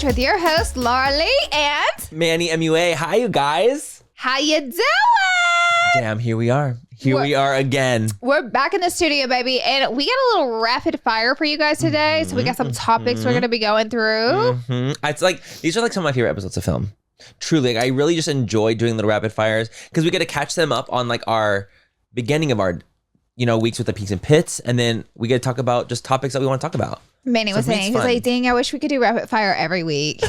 Lounge with your host, Laura Lee and Manny MUA. Hi, you guys. how you doing? Damn, here we are. We are again. We're back in the studio, baby, and we got a little rapid fire for you guys today. So we got some topics we're going to be going through. It's like, these are like some of my favorite episodes of film. Truly, like, I really just enjoy doing little rapid fires because we get to catch them up on like our beginning of our, weeks with the peaks and pits, and then we get to talk about just topics that we want to talk about. Manny was saying, he's like, dang, I wish we could do rapid fire every week.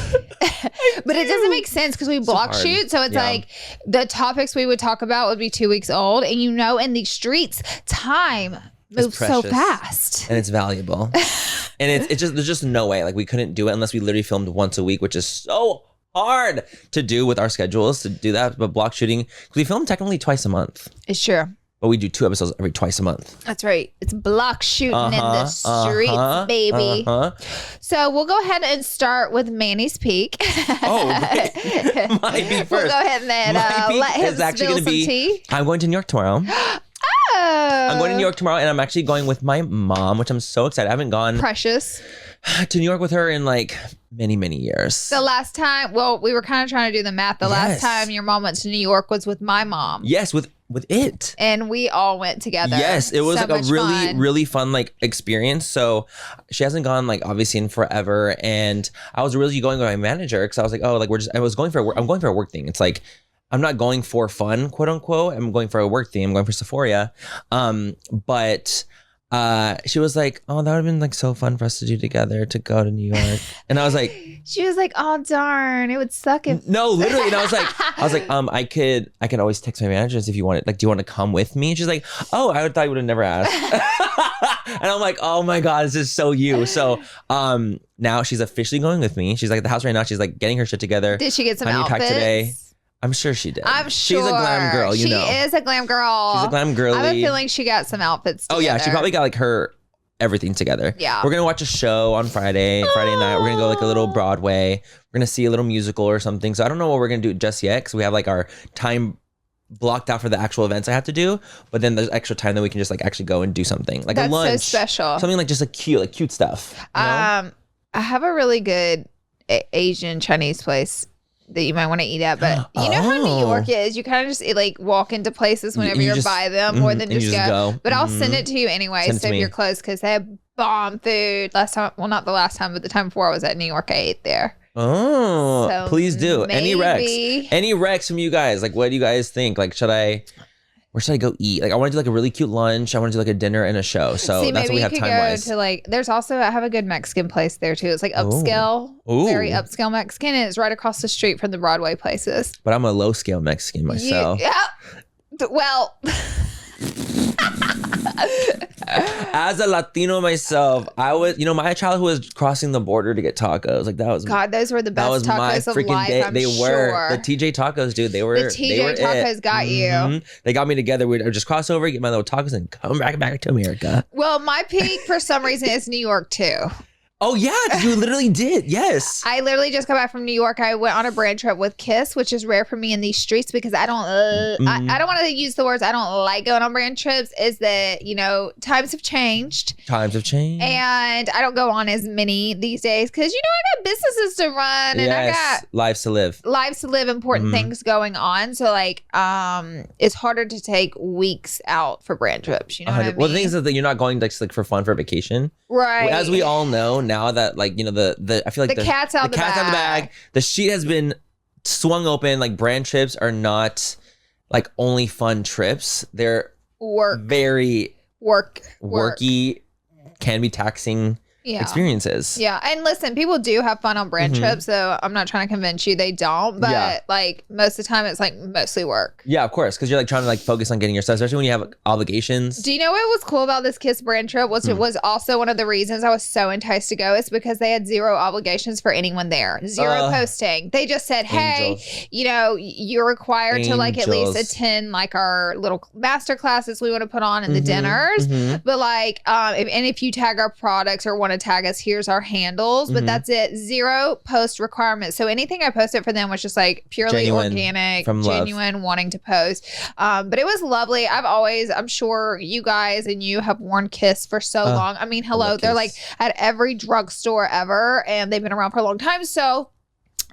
But it doesn't make sense because we block shoot. So it's like the topics we would talk about would be 2 weeks old. And in these streets, time moves so fast. And it's valuable. And it's just, there's just no way. Like, we couldn't do it unless we literally filmed once a week, which is so hard to do with our schedules to do that. But block shooting, because we film technically twice a month. It's true. But we do 2 episodes every twice a month. That's right. It's block shooting in the streets, baby. So we'll go ahead and start with Manny's peak. My peak first. We'll go ahead and then let him spill some tea. I'm going to New York tomorrow. I'm going to New York tomorrow, and I'm actually going with my mom, which I'm so excited. I haven't gone Precious to New York with her in like many, many years. The last time, we were kind of trying to do the math. The last time your mom went to New York was with my mom. Yes, with it. And we all went together. Yes, it was so like a really, fun. really fun like experience. So she hasn't gone like obviously in forever. And I was really going with my manager because I was like, I'm going for a work thing. It's like, I'm not going for fun, quote unquote. I'm going for a work thing. I'm going for Sephora. But she was like, oh, that would have been like so fun for us to do together to go to New York. And I was like, she was like, oh darn, it would suck if no, literally. And I was like, I could always text my managers if you want it. Like, do you want to come with me? And she's like, oh, I thought you would have never asked. And I'm like, oh my God, this is so you. So now she's officially going with me. She's like at the house right now. She's like getting her shit together. Did she get some outfits? Today. I'm sure she did. I'm sure. She's a glam girl, She is a glam girl. She's a glam girly. I have a feeling she got some outfits together. Oh yeah, she probably got like her everything together. Yeah. We're going to watch a show on Friday night. We're going to go like a little Broadway. We're going to see a little musical or something. So I don't know what we're going to do just yet because we have like our time blocked out for the actual events I have to do. But then there's extra time that we can just like actually go and do something. Like a lunch. That's so special. Something like just like cute stuff. You know? I have a really good Asian Chinese place that you might want to eat at, but you know how New York is. You kind of just like walk into places whenever you're by them more than just go. But I'll send it to you anyway, so if you're close, because they have bomb food. Last time, well, not the last time, but the time before I was at New York, I ate there. Oh, so please do. Maybe. Any recs from you guys? Like, what do you guys think? Like, where should I go eat? Like, I want to do like a really cute lunch. I want to do like a dinner and a show. So that's what we have time wise. To like, there's also, I have a good Mexican place there too. It's like upscale, very upscale Mexican. And it's right across the street from the Broadway places. But I'm a low scale Mexican myself. Well, as a Latino myself, I was, my childhood was crossing the border to get tacos. Like that was God, those were the best tacos of life. Day. I'm They sure. were the TJ tacos, dude. They were the TJ tacos got you. They got me together. We'd just cross over, get my little tacos, and come back to America. Well, my peak for some reason is New York too. Oh yeah, you literally did. Yes. I literally just got back from New York. I went on a brand trip with Kiss, which is rare for me in these streets because I don't I don't want to use the words I don't like going on brand trips, is that, times have changed. And I don't go on as many these days because, I got businesses to run and I got lives to live, important things going on. So like, it's harder to take weeks out for brand trips. You know what I mean? Well, the thing is that you're not going like for fun for vacation. Right. As we all know now that like, I feel like the cat's out of the bag. The sheet has been swung open. Like brand trips are not like only fun trips. They're very worky, can be taxing experiences. Yeah. And listen, people do have fun on brand trips, so I'm not trying to convince you they don't, but like most of the time it's like mostly work. Yeah, of course, because you're like trying to like focus on getting your stuff, especially when you have obligations. Do you know what was cool about this Kiss brand trip? It was also one of the reasons I was so enticed to go. It's because they had zero obligations for anyone there. Zero posting. They just said, hey, you're required to like at least attend like our little master classes we want to put on in the dinners. But like, if you tag our products or want to tag us, here's our handles, but that's it. 0 post requirements. So anything I posted for them was just like purely organic, genuine, wanting to post. But it was lovely. I'm sure you guys and you have worn Kiss for so long. I mean, hello, they're like at every drugstore ever, and they've been around for a long time. So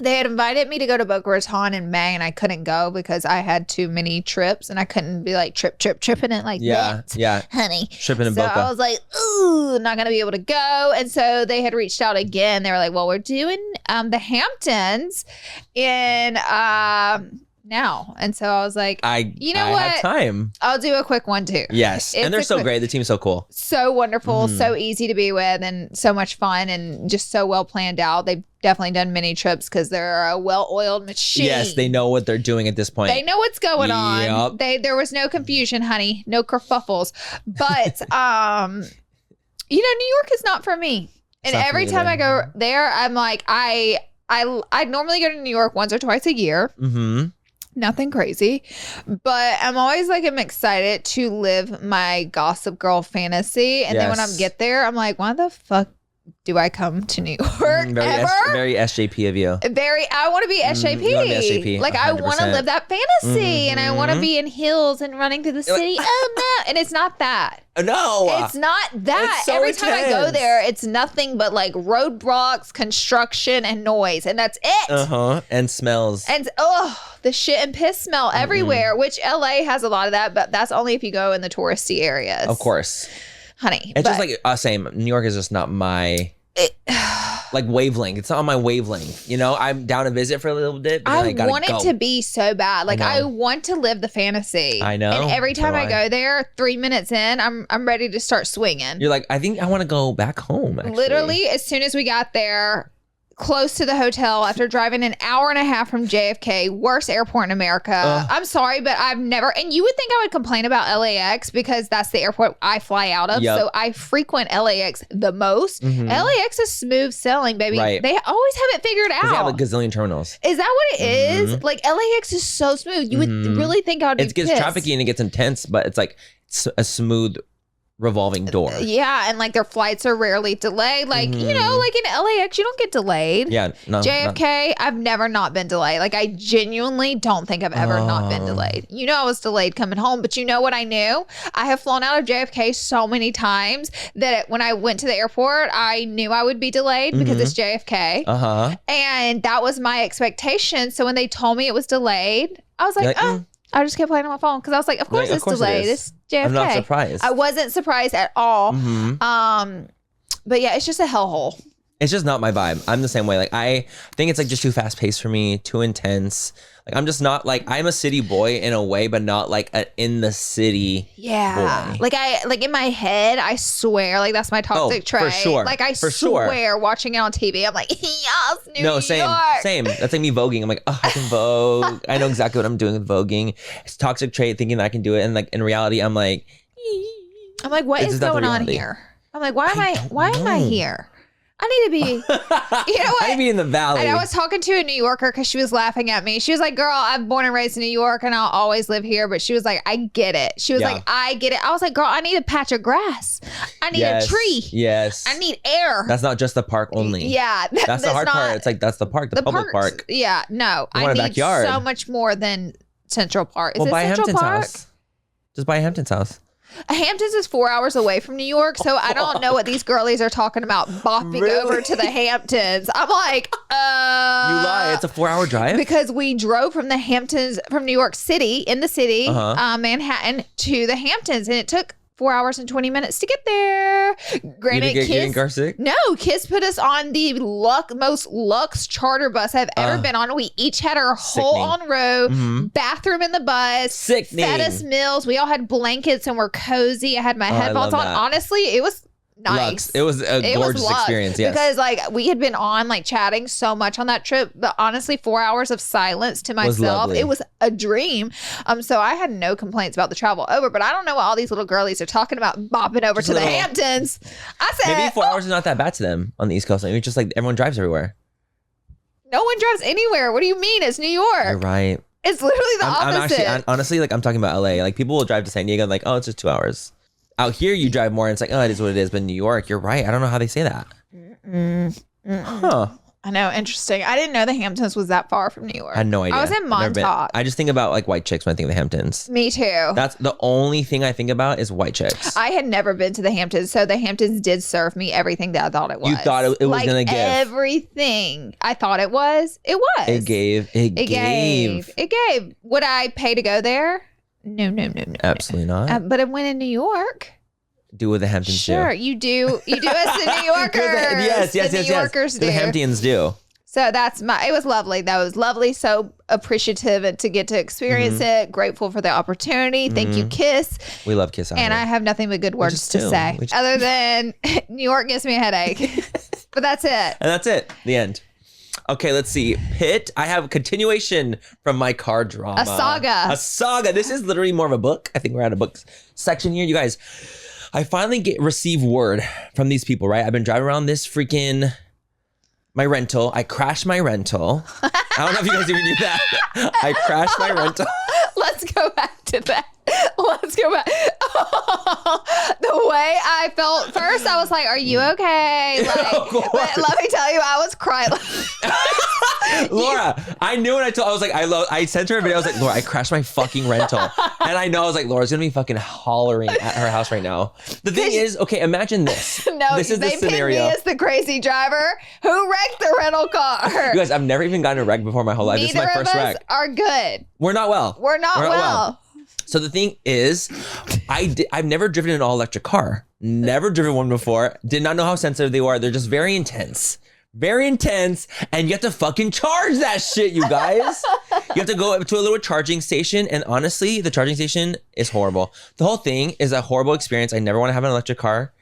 they had invited me to go to Boca Raton in May, and I couldn't go because I had too many trips, and I couldn't be like tripping it like that. Yeah, honey. Tripping in so Boca. I was like, ooh, not going to be able to go. And so they had reached out again. They were like, well, we're doing the Hamptons in now. And so I was like, you know what? Have time. I'll do a quick one too. Yes. And they're so great. The team's so cool. So wonderful, so easy to be with, and so much fun, and just so well planned out. They've definitely done many trips because they're a well-oiled machine. Yes, they know what they're doing at this point. They know what's going on. There was no confusion, honey. No kerfuffles. But, New York is not for me. And every time I go there, I'm like, I normally go to New York once or twice a year. Mm-hmm. Nothing crazy, but I'm always like, I'm excited to live my Gossip Girl fantasy. And then when I get there, I'm like, why the fuck do I come to New York very SJP of you. I want to be SJP. You wanna be SJP. Like 100%. I want to live that fantasy, and I want to be in hills and running through the city. Oh no. And it's not that. No. It's not that. It's so Every time I go there, it's nothing but like roadblocks, construction, and noise. And that's it. And smells. And the shit and piss smell everywhere, which LA has a lot of that, but that's only if you go in the touristy areas. Of course. Honey. It's just like same. New York is just not my like wavelength. It's not on my wavelength. You know, I'm down to visit for a little bit, but I want it to be so bad. Like I want to live the fantasy. I know. And every time I go there, 3 minutes in, I'm ready to start swinging. You're like, I think I want to go back home. Actually. Literally, as soon as we got there, close to the hotel, after driving an hour and a half from JFK, worst airport in America. I'm sorry, but I've never, and you would think I would complain about LAX because that's the airport I fly out of. So I frequent LAX the most. LAX is smooth sailing, baby. Right. They always have it figured out. They have a gazillion terminals. Is that what it is? Like LAX is so smooth. You would really think I would be pissed. It gets trafficy and it gets intense, but it's like a smooth revolving door. Yeah, and like their flights are rarely delayed. Like, like in LAX, you don't get delayed. Yeah, no. JFK, I've never not been delayed. Like, I genuinely don't think I've ever not been delayed. I was delayed coming home, but you know what I knew? I have flown out of JFK so many times that when I went to the airport, I knew I would be delayed because it's JFK. And that was my expectation. So when they told me it was delayed, I was like, I just kept playing on my phone because I was like, of course it's delayed. It's JFK. I'm not surprised. I wasn't surprised at all. But yeah, it's just a hellhole. It's just not my vibe. I'm the same way. Like, I think it's like just too fast paced for me, too intense. Like, I'm just not like, I'm a city boy in a way, but not like an in the city boy. Like in my head, I swear, like that's my toxic trait. For sure. Like I swear watching it on TV, I'm like, yes, New York. Same. That's like me voguing. I'm like, I can vogue. I know exactly what I'm doing with voguing. It's toxic trait thinking that I can do it. And like in reality, I'm like, what is going on here? I'm like, why am I here? I need to be, you know what? I need to be in the valley. And I was talking to a New Yorker because she was laughing at me. She was like, girl, I'm born and raised in New York and I'll always live here. But she was like, I get it. She was like, I get it. I was like, girl, I need a patch of grass. I need a tree. Yes. I need air. That's not just the park only. Yeah. That's the hard part. It's like, that's the park, the public park. Yeah. No. I need so much more than Central Park. Is it Central Park? Just buy Hampton's house. Hamptons is 4 hours away from New York, so I don't know what these girlies are talking about bopping over to the Hamptons. I'm like, you lie. It's a 4-hour drive? Because we drove from the Hamptons, from New York City, in the city, Manhattan, to the Hamptons, and it took 4 hours and 20 minutes to get there. Granted, you didn't car sick? No, Kiss put us on the most luxe charter bus I've ever been on. We each had our whole on row, bathroom in the bus, fed us meals. We all had blankets and were cozy. I had my headphones on. Honestly, it was nice. It was a gorgeous experience, yes. Because like we had been on like chatting so much on that trip, but honestly 4 hours of silence to myself, it was a dream. So I had no complaints about the travel over, but I don't know what all these little girlies are talking about bopping over to the Hamptons. I said maybe 4 hours is not that bad to them on the East Coast. It's just like everyone drives everywhere. No one drives anywhere. What do you mean? It's New York. You're right. It's literally the opposite. I'm honestly like, I'm talking about LA. Like people will drive to San Diego and like, oh, it's just 2 hours. Out here, you drive more, and it's like, oh, it is what it is. But in New York, you're right. I don't know how they say that. Huh. I know, interesting. I didn't know the Hamptons was that far from New York. I had no idea. I was in Montauk. I just think about like white chicks when I think of the Hamptons. Me too. That's the only thing I think about is white chicks. I had never been to the Hamptons, so the Hamptons did serve me everything that I thought it was. You thought it was gonna give everything I thought it was. It was. It gave. Would I pay to go there? No. Absolutely not. But it went in New York. Do what the Hamptons do. Sure, you do us the New Yorkers. Yes. The New Yorkers do. The Hamptons do. So it was lovely. That was lovely. So appreciative to get to experience it. Grateful for the opportunity. Thank you, Kiss. We love Kiss out And here. I have nothing but good words to say. Other than New York gives me a headache. But that's it. And that's it. The end. Okay, let's see. Pitt, I have a continuation from my car drama. A saga. This is literally more of a book. I think we're at a book section here. You guys, I finally receive word from these people, right? I've been driving around this freaking... my rental. I crashed my rental. I don't know if you guys even knew that. I crashed my rental. Let's go back to that. Let's go back. The way I felt first, I was like, "Are you okay?" But let me tell you, I was crying. Laura, I knew when I was like, I sent her a video. I was like, Laura, I crashed my fucking rental, and I know I was like, Laura's gonna be fucking hollering at her house right now. The thing is, okay, imagine this. No, this is the scenario. They picked me as the crazy driver who wrecked the rental car. You guys, I've never even gotten a wreck before my whole life. This is my first wreck. Are good. We're not well. We're not well. So the thing is, I've never driven an all-electric car. Never driven one before. Did not know how sensitive they are. They're just very intense. Very intense. And you have to fucking charge that shit, you guys. You have to go up to a little charging station. And honestly, the charging station is horrible. The whole thing is a horrible experience. I never want to have an electric car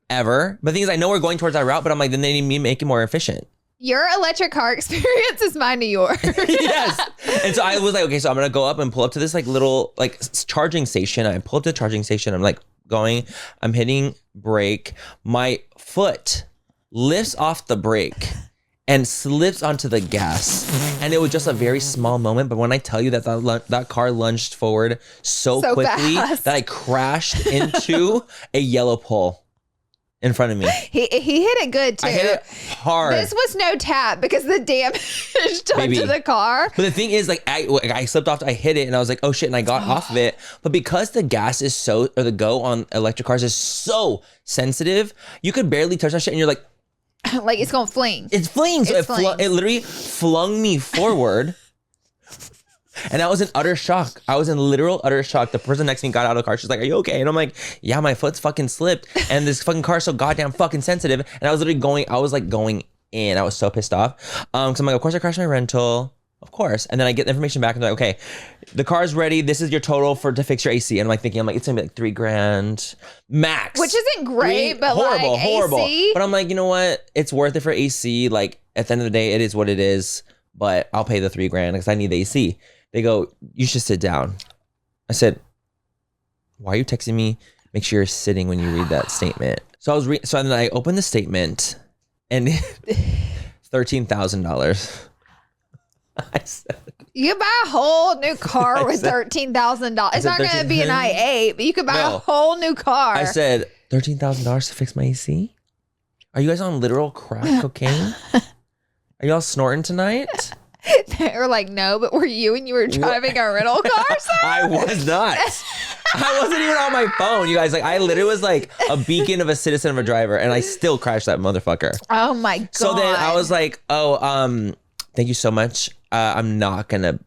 ever. But the thing is, I know we're going towards that route, but I'm like, then they need me to make it more efficient. Your electric car experience is my New York. Yes. And so I was like, okay, so I'm going to go up and pull up to this like little like charging station. I pull up to the charging station. I'm like I'm hitting brake. My foot lifts off the brake and slips onto the gas. And it was just a very small moment. But when I tell you that car lunged forward so quickly fast that I crashed into a yellow pole in front of me. He hit it good too. I hit it hard. This was no tap because the damage done to the car. But the thing is, like I slipped off, I hit it, and I was like, oh shit, and I got off of it. But because the gas is the go on electric cars is so sensitive, you could barely touch that shit, and you're like, like it's gonna fling. It's fling. So it literally flung me forward. And I was in utter shock. I was in literal utter shock. The person next to me got out of the car. She's like, are you okay? And I'm like, yeah, my foot's fucking slipped. And this fucking car is so goddamn fucking sensitive. And I was literally going in. I was so pissed off. So I'm like, of course I crashed my rental. Of course. And then I get the information back and they're like, okay, the car's ready. This is your total to fix your AC. And I'm like thinking, it's gonna be like $3,000 max. Which isn't great, but horrible. AC. But I'm like, you know what? It's worth it for AC. Like at the end of the day, it is what it is. But I'll pay the $3,000 because I need the AC. They go, you should sit down. I said, why are you texting me? Make sure you're sitting when you read that statement. So then I opened the statement and $13,000. I said, you buy a whole new car with $13,000. It's not going to be an i8, but you could buy a whole new car. I said, $13,000 to fix my AC? Are you guys on literal crack cocaine? Are y'all snorting tonight? They were like, no, but were you when you were driving a rental car, sir? I was not. I wasn't even on my phone, you guys. Like, I literally was like a beacon of a citizen of a driver, and I still crashed that motherfucker. Oh my God. So then I was like, thank you so much. I'm not gonna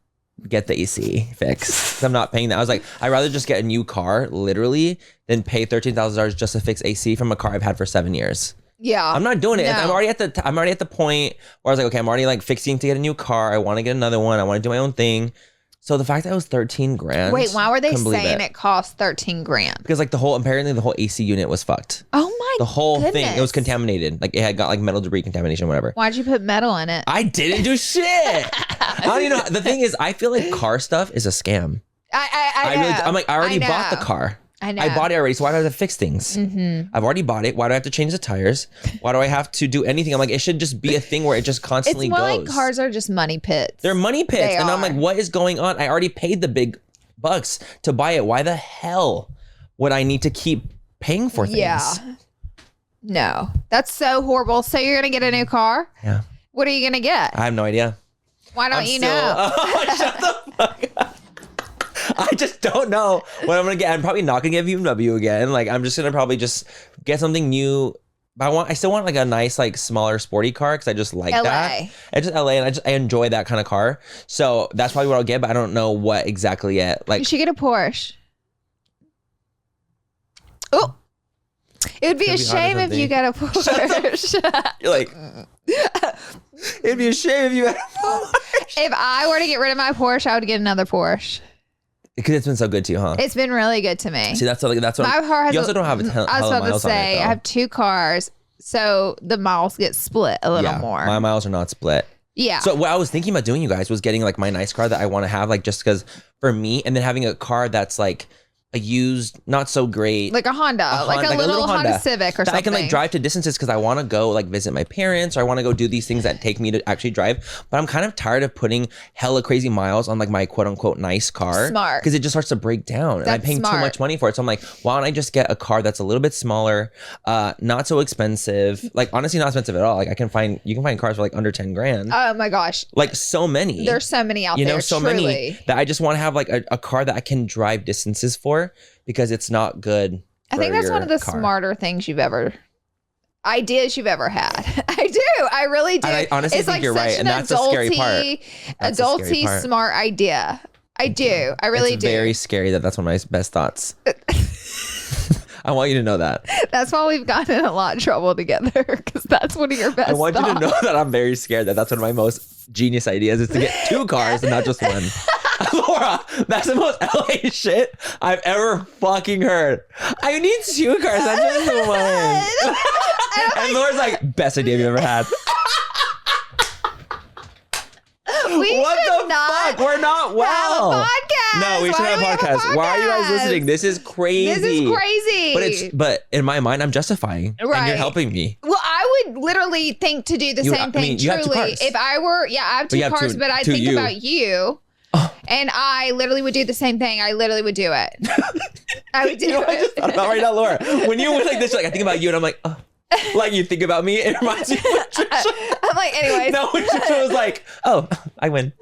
get the AC fixed. I'm not paying that. I was like, I'd rather just get a new car, literally, than pay $13,000 just to fix AC from a car I've had for 7 years. Yeah. I'm not doing it. No. I'm already at the point where I was like, okay, I'm already like fixing to get a new car. I want to get another one. I want to do my own thing. So the fact that it was $13,000. Wait, why were they saying it cost $13,000? Because like apparently the whole AC unit was fucked. Oh my The whole goodness. thing, it was contaminated. Like it had got like metal debris contamination, whatever. Why'd you put metal in it? I didn't do shit. I don't even know. The thing is, I feel like car stuff is a scam. I know. I'm like, I already bought the car. I know. I bought it already, so why do I have to fix things? Mm-hmm. I've already bought it. Why do I have to change the tires? Why do I have to do anything? I'm like, it should just be a thing where it just constantly goes. It's more like cars are just money pits. They're money pits. And I'm like, what is going on? I already paid the big bucks to buy it. Why the hell would I need to keep paying for things. Yeah. No, that's so horrible. So you're going to get a new car? Yeah. What are you going to get? I have no idea. Why don't you know? Shut the fuck up. I just don't know what I'm going to get. I'm probably not going to get BMW again. Like, I'm just going to probably just get something new. But I still want like a nice, like smaller sporty car because I just like that. It's just LA and I enjoy that kind of car. So that's probably what I'll get, but I don't know what exactly yet. Like, you should get a Porsche. Oh. It would be a shame if you got a Porsche. You're like, it'd be a shame if you had a Porsche. If I were to get rid of my Porsche, I would get another Porsche. Because it's been so good to you, huh? It's been really good to me. See, that's what my car has. You also don't have a ton of miles on it, though. I have 2 cars, so the miles get split a little more. My miles are not split. Yeah. So what I was thinking about doing, you guys, was getting like my nice car that I want to have, like just because for me, and then having a car that's like a used, not so great, like a Honda, like a little Honda Civic or something. I can like drive to distances because I want to go like visit my parents, or I want to go do these things that take me to actually drive. But I'm kind of tired of putting hella crazy miles on like my quote unquote nice car. Smart. Because it just starts to break down, and I'm paying too much money for it. So I'm like, why don't I just get a car that's a little bit smaller, not so expensive, like honestly not expensive at all. Like you can find cars for like under 10 grand. Oh my gosh. Like so many. There's so many out there. So truly. many that I just want to have like a car that I can drive distances for. Because it's not good. I think that's one of the smarter things ideas you've ever had. I do. I really do. I honestly think you're right. And that's a scary part. Adulty smart idea. I do. I really do. It's very scary that's one of my best thoughts. I want you to know that. That's why we've gotten in a lot of trouble together. Because that's one of your best I want thoughts. you to know that I'm very scared that's one of my most genius ideas is to get 2 cars and not just one. Laura, that's the most LA shit I've ever fucking heard. I need 2 cars, not just one. And Laura's like, best idea you've ever had. What the fuck? We're not well. Have a podcast. No, we should have a podcast. Why are you guys listening? This is crazy. But in my mind, I'm justifying. Right. And you're helping me. Well, I would literally think to do the same thing. You have 2 cars. If I were, I have 2 cars, but I think about you. And I literally would do the same thing. I literally would do it. I would do it. I just thought about right now, Laura. When you went like this, you're like, I think about you, and I'm like, oh. Like you think about me, it reminds me of Patricia. I'm like, anyways. No, Patricia was like, oh, I win.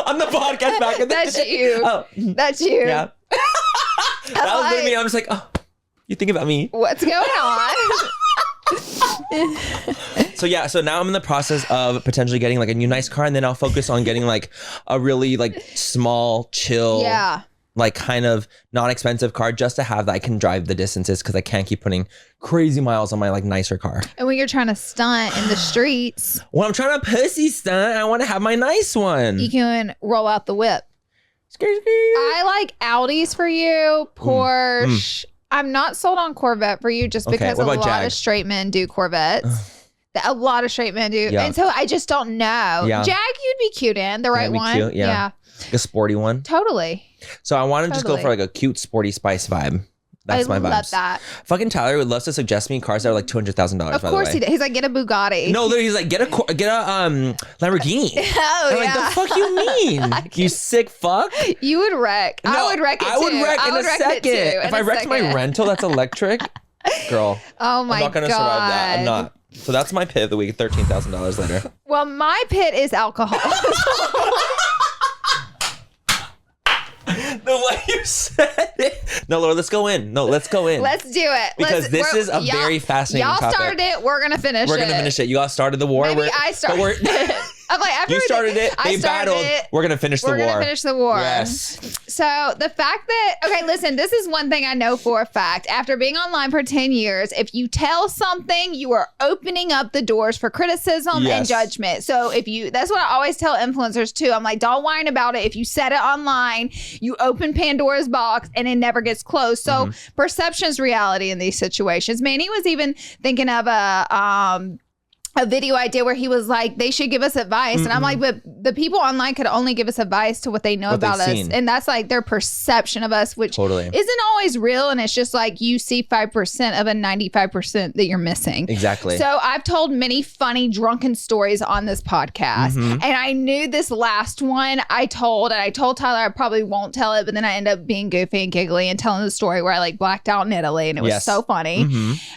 On the podcast back in the That's day. You. Oh. That's you. Yeah. That was literally me. I'm just like, oh, you think about me. What's going on? So now I'm in the process of potentially getting like a new nice car, and then I'll focus on getting like a really like small, chill, like kind of non-expensive car just to have that I can drive the distances because I can't keep putting crazy miles on my like nicer car. And when you're trying to stunt in the streets, when I'm trying to pussy stunt, I want to have my nice one. You can roll out the whip. I like Audis for you, Porsche. I'm not sold on Corvette for you just because a lot of straight men do Corvettes. A lot of straight men do. Yeah. And so I just don't know. Yeah. Jag, you'd be cute in. The right one. Cute, yeah. Like a sporty one. Totally. So I want to just go for like a cute sporty spice vibe. That's my vibes. I love that. Fucking Tyler would love to suggest me cars that are like $200,000. Of course he did. He's like, get a Bugatti. No, literally, he's like, get a Lamborghini. Oh, I'm like, the fuck you mean? You sick fuck. You would wreck. No, I would wreck it too. I would wreck in a second. If I wrecked my rental that's electric, girl. Oh my God. I'm not gonna survive that. I'm not. So that's my pit of the week. $13,000 later. Well, my pit is alcohol. The way you said it. No, Laura, let's go in. Let's do it. Because this is a very fascinating topic. Y'all started it. We're going to finish it. We're going to finish it. You all started the war. Maybe I started it. I'm like, after you started it. They battled. We're going to finish the war. We're going to finish the war. Yes. So the fact that, okay, listen, this is one thing I know for a fact. After being online for 10 years, if you tell something, you are opening up the doors for criticism and judgment. So that's what I always tell influencers too. I'm like, don't whine about it. If you said it online, you open Pandora's box and it never gets closed. So perception's reality in these situations. Manny was even thinking of a video I did where he was like, they should give us advice. And I'm like, but the people online could only give us advice to what they know about us. Seen. And that's like their perception of us, which isn't always real. And it's just like you see 5% of a 95% that you're missing. Exactly. So I've told many funny drunken stories on this podcast. And I knew this last one I told Tyler I probably won't tell it, but then I end up being goofy and giggly and telling the story where I like blacked out in Italy and it was so funny.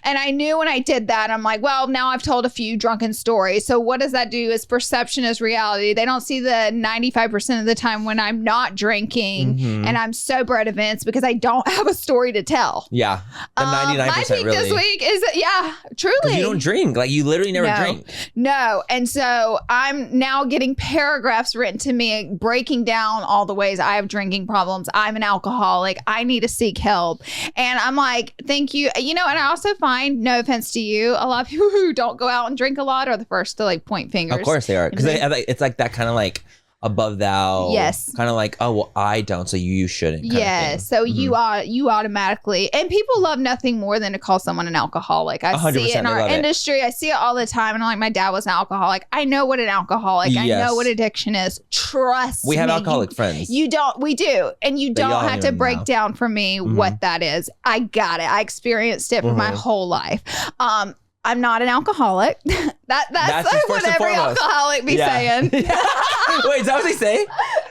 And I knew when I did that, I'm like, well, now I've told a few drunken stories. So what does that do? Is perception is reality. They don't see the 95% of the time when I'm not drinking and I'm sober at events because I don't have a story to tell. Yeah. The 99% my peak really. this week is, truly. You don't drink. Like you literally never drink. No. And so I'm now getting paragraphs written to me breaking down all the ways I have drinking problems. I'm an alcoholic. I need to seek help. And I'm like, thank you. You know, and I also find, no offense to you, a lot of people who don't go out and drink a lot are the first to like point fingers. Of course they are. Because it's like that kind of like above thou. Yes. Kind of like, oh, well, I don't, so you shouldn't. Yeah. So you automatically, and people love nothing more than to call someone an alcoholic. I see it in our industry. I see it all the time. And I'm like, my dad was an alcoholic. I know what an alcoholic. I know what addiction is. Trust me. We have alcoholic friends. We do. And you don't have to break down for me what that is. I got it. I experienced it for my whole life. I'm not an alcoholic. That's like what every alcoholic be saying. Wait, is that what they say?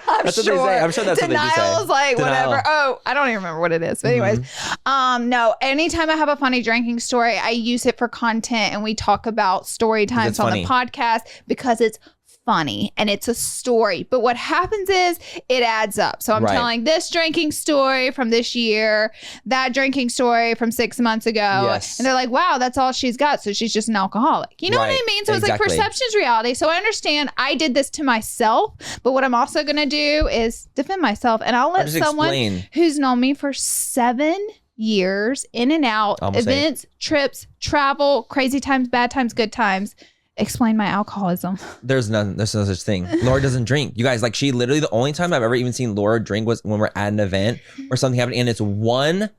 That's sure. what they say. I'm sure that's Denial's what they do say. Like Denial. Whatever. Oh, I don't even remember what it is. But anyways, no. Anytime I have a funny drinking story, I use it for content, and we talk about story times on the podcast because it's funny and it's a story. But what happens is it adds up. So I'm telling this drinking story from this year, that drinking story from 6 months ago. And they're like, wow, that's all she's got. So she's just an alcoholic. You know what I mean? So it's like perception's reality. So I understand I did this to myself, but what I'm also going to do is defend myself. And I'll let someone who's known me for 7 years in and out, events, trips, travel, crazy times, bad times, good times, explain my alcoholism. There's no such thing. Laura doesn't drink. You guys, like she literally, the only time I've ever even seen Laura drink was when we're at an event or something happening and it's one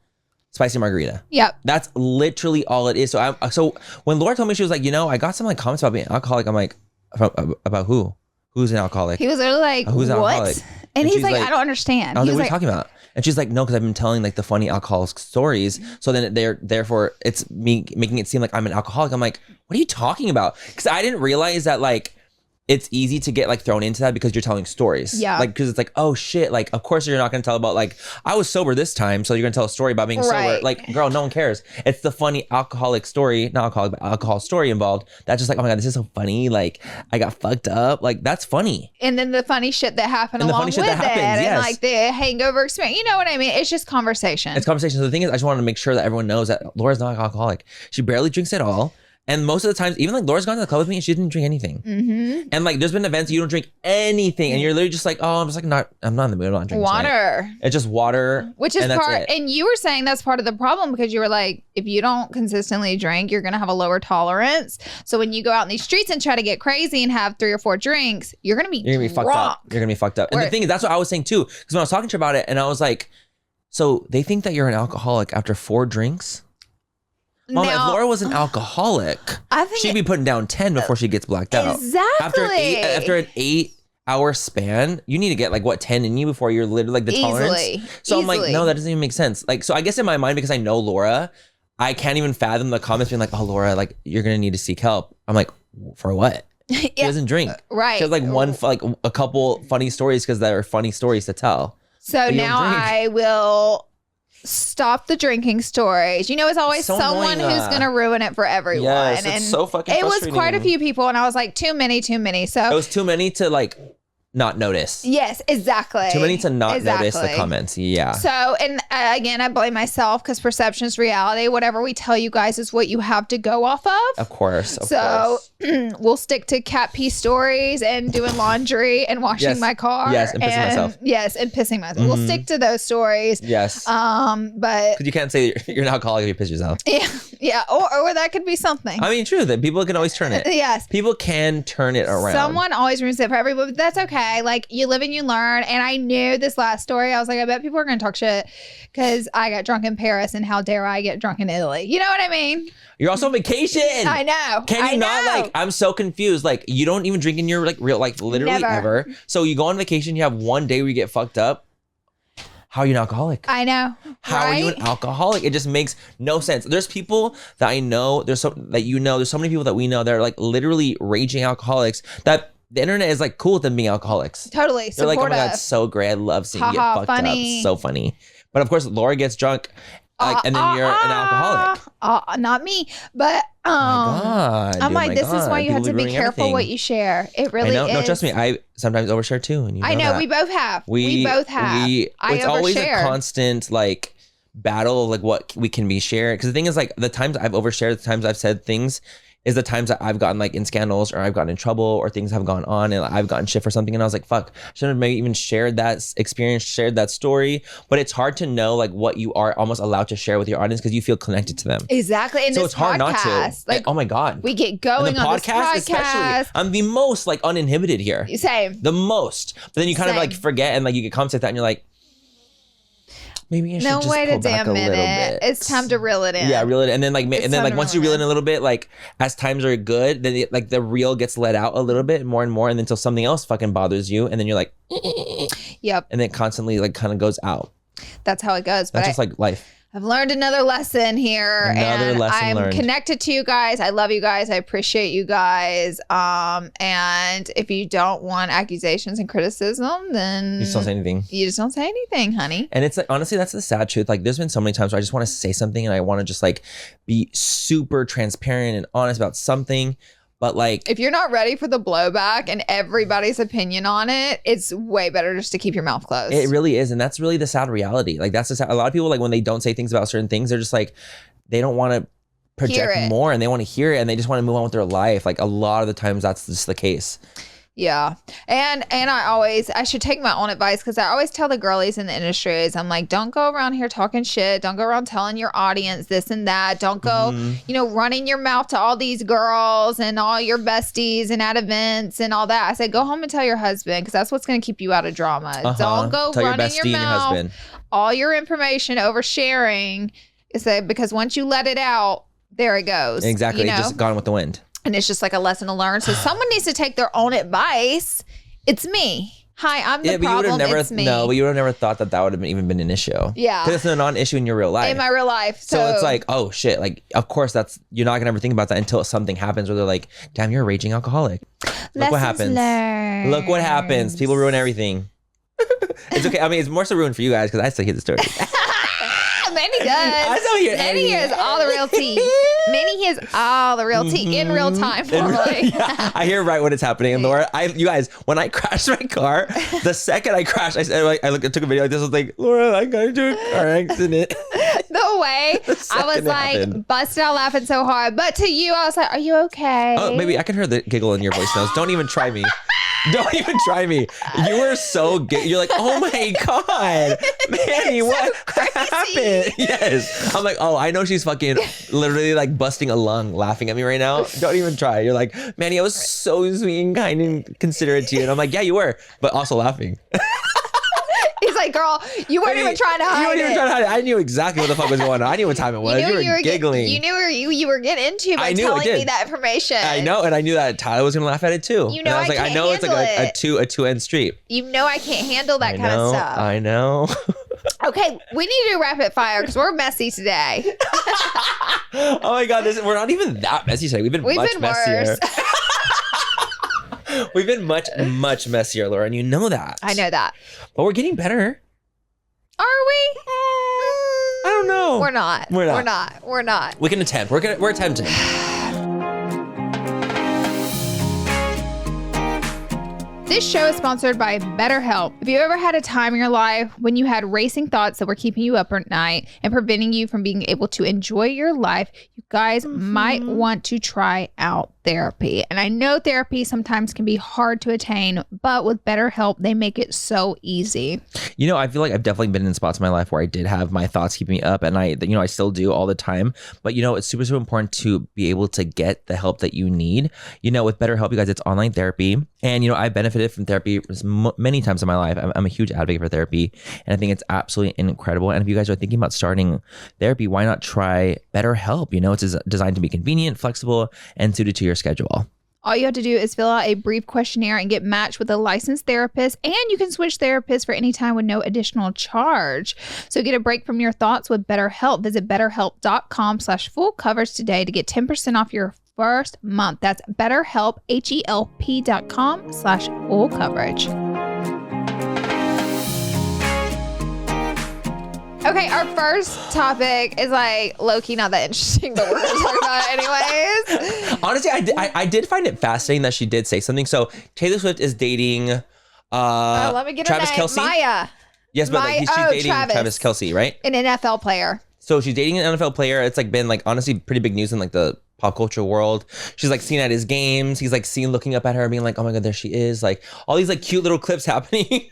spicy margarita. Yep. That's literally all it is. So when Laura told me, she was like, you know, I got some like comments about being an alcoholic. I'm like, about who? Who's an alcoholic? He was literally like, who's an alcoholic? And he's like, I don't understand. I was like, what are you talking about? And she's like, no, because I've been telling like the funny alcoholic stories. So then therefore it's me making it seem like I'm an alcoholic. I'm like, what are you talking about? Because I didn't realize that like it's easy to get like thrown into that because you're telling stories. Yeah. Like, because it's like, oh shit. Like, of course you're not going to tell about like, I was sober this time. So you're going to tell a story about being sober. Like, girl, no one cares. It's the funny alcoholic story, not alcoholic, but alcohol story involved. That's just like, oh my God, this is so funny. Like, I got fucked up. Like, that's funny. And then the funny shit that happened along with it. And like the hangover experience. You know what I mean? It's just conversation. It's conversation. So the thing is, I just wanted to make sure that everyone knows that Laura's not an alcoholic. She barely drinks at all. And most of the times, even like Laura's gone to the club with me and she didn't drink anything. And like there's been events you don't drink anything and you're literally just like, oh, I'm in the mood, I'm not drinking water. Tonight. It's just water. Which is and you were saying that's part of the problem because you were like, if you don't consistently drink, you're going to have a lower tolerance. So when you go out in these streets and try to get crazy and have 3 or 4 drinks, you're going to be fucked up. You're going to be fucked up. And the thing is, that's what I was saying too. Because when I was talking to her about it and I was like, so they think that you're an alcoholic after 4 drinks? Mom, if Laura was an alcoholic, she'd be putting down 10 before she gets blacked out. Exactly. After an 8-hour span, you need to get like 10 in you before you're literally like the tolerance. So I'm like, no, that doesn't even make sense. Like, so I guess in my mind, because I know Laura, I can't even fathom the comments being like, oh, Laura, like you're going to need to seek help. I'm like, for what? She doesn't drink. Right. She has like a couple funny stories because there are funny stories to tell. So now I will stop the drinking stories. You know, it's always someone who's going to ruin it for everyone. Yes, and it's so fucking frustrating. It was quite a few people and I was like, too many. So it was too many to like not notice. Yes, exactly. Too many to not notice the comments. Yeah. So, and again, I blame myself because perception is reality. Whatever we tell you guys is what you have to go off of. Of course. We'll stick to cat pee stories and doing laundry and washing my car. Yes, and pissing myself. Yes, and pissing myself. We'll stick to those stories. Yes. But because you can't say you're an alcoholic if you piss yourself. Yeah. Or that could be something. I mean, true that people can always turn it. Yes. People can turn it around. Someone always ruins it for everybody. But that's okay. okay. Like, you live and you learn. And I knew this last story. I was like, I bet people are going to talk shit because I got drunk in Paris, and how dare I get drunk in Italy? You know what I mean? You're also on vacation. I know. Can you not, like, I'm so confused. Like, you don't even drink in your, like, real, like, literally ever. So you go on vacation, you have one day where you get fucked up. How are you an alcoholic? I know. How are you an alcoholic? It just makes no sense. There's people that I know, there's so many people that we know that are, like, literally raging alcoholics that the internet is, like, cool with them being alcoholics. Totally. They're like, oh my God, it's so great. I love seeing you get fucked up. It's so funny. But of course, Laura gets drunk. And then you're an alcoholic. Not me, but oh my God, I'm like, this is why you have to be careful what you share. It really is. No, trust me. I sometimes overshare too, and I know we both have. We both have. It's always a constant like battle of like what we can be shared. Because the thing is, like, the times I've overshared, the times I've said things, is the times that I've gotten like in scandals, or I've gotten in trouble, or things have gone on and I've gotten shit for something, and I was like, fuck, shouldn't have maybe even shared that experience, shared that story. But it's hard to know like what you are almost allowed to share with your audience because you feel connected to them. Exactly. And so it's hard not to. Like, oh my God. We get going on this podcast. Especially, I'm the most like uninhibited here. Same. The most. But then you kind of like forget, and like you get comments like that, and you're like, maybe I should just pull back a little bit. It's time to reel it in. Yeah, reel it in. And then like once you reel it in a little bit, like as times are good, then like the reel gets let out a little bit more and more, and then until something else fucking bothers you, and then you're like, yep. And then it constantly like kind of goes out. That's how it goes. That's just like life. I've learned another lesson here. I'm connected to you guys. I love you guys. I appreciate you guys. And if you don't want accusations and criticism, then you just don't say anything. You just don't say anything, honey. And it's like, honestly, that's the sad truth. Like, there's been so many times where I just want to say something, and I want to just like be super transparent and honest about something. But like, if you're not ready for the blowback and everybody's opinion on it, it's way better just to keep your mouth closed. It really is. And that's really the sad reality. Like, that's a lot of people, like, when they don't say things about certain things, they're just like, they don't want to project more, and they want to hear it, and they just want to move on with their life. Like, a lot of the times that's just the case. Yeah. And I should take my own advice, because I always tell the girlies in the industries, I'm like, don't go around here talking shit. Don't go around telling your audience this and that. Don't go, running your mouth to all these girls and all your besties and at events and all that. I said, go home and tell your husband, because that's what's going to keep you out of drama. Don't go tell running your mouth, all your information, oversharing. Because once you let it out, there it goes. Exactly. Just gone with the wind. And it's just like a lesson to learn. So someone needs to take their own advice. It's me. Hi, I'm the problem. It's me. No, but you would have never thought that would have even been an issue. Yeah. Because it's a non-issue in your real life. In my real life. So it's like, oh shit. Like, of course you're not going to ever think about that until something happens where they're like, damn, you're a raging alcoholic. Look what happens. Learned. Look what happens. People ruin everything. It's okay. I mean, it's more so ruined for you guys because I still hear the story. Manny does. Manny hears all the real tea. Manny hears all the real tea in real time. I hear right when it's happening. And Laura, you guys, when I crashed my car, the second I crashed, I took a video like this. I was like, Laura, I got into a car accident. The way I was like busted out laughing so hard. But to you, I was like, are you okay? Oh, maybe I can hear the giggle in your voice now. Don't even try me. Don't even try me. You were so good. You're like, oh my God, Manny, what happened? Yes. I'm like, oh, I know she's fucking literally like busting a lung laughing at me right now. Don't even try. You're like, Manny, I was so sweet and kind and considerate to you. And I'm like, yeah, you were, but also laughing. He's like, girl, you weren't even trying to hide it. You weren't even trying to hide it. I knew exactly what the fuck was going on. I knew what time it was. You were giggling. You knew where you were getting into by telling me that information. I know, and I knew that Tyler was gonna laugh at it too. You know, I was like, I know it's like a two-end street. You know, I can't handle that kind of stuff. I know. Okay, we need to do rapid fire because we're messy today. Oh my God, we're not even that messy today. We've been messier. We've been much messier, Laura, and you know that. I know that. But we're getting better. Are we? I don't know. We're not. We're not. We can attempt. We're attempting. This show is sponsored by BetterHelp. If you ever had a time in your life when you had racing thoughts that were keeping you up at night and preventing you from being able to enjoy your life, you guys might want to try out therapy. And I know therapy sometimes can be hard to attain, but with BetterHelp, they make it so easy. You know, I feel like I've definitely been in spots in my life where I did have my thoughts keeping me up, and I still do all the time. But, it's super, super important to be able to get the help that you need. With BetterHelp, you guys, it's online therapy. And, I benefited from therapy many times in my life. I'm a huge advocate for therapy, and I think it's absolutely incredible. And if you guys are thinking about starting therapy, why not try BetterHelp? It's designed to be convenient, flexible, and suited to your schedule. All you have to do is fill out a brief questionnaire and get matched with a licensed therapist, and you can switch therapists for any time with no additional charge. So get a break from your thoughts with BetterHelp. Visit betterhelp.com/full coverage today to get 10% off your first month. That's BetterHelp, HELP.com/full coverage. Okay, our first topic is low-key not that interesting, but we're going to talk about it anyways. Honestly, I did find it fascinating that she did say something. So Taylor Swift is dating let me get Travis her name. Kelce. Maya. Yes, but she's dating Travis Kelce, right? An NFL player. So she's dating an NFL player. It's been honestly pretty big news in the pop culture world. She's seen at his games. He's seen looking up at her being oh my God, there she is. All these cute little clips happening.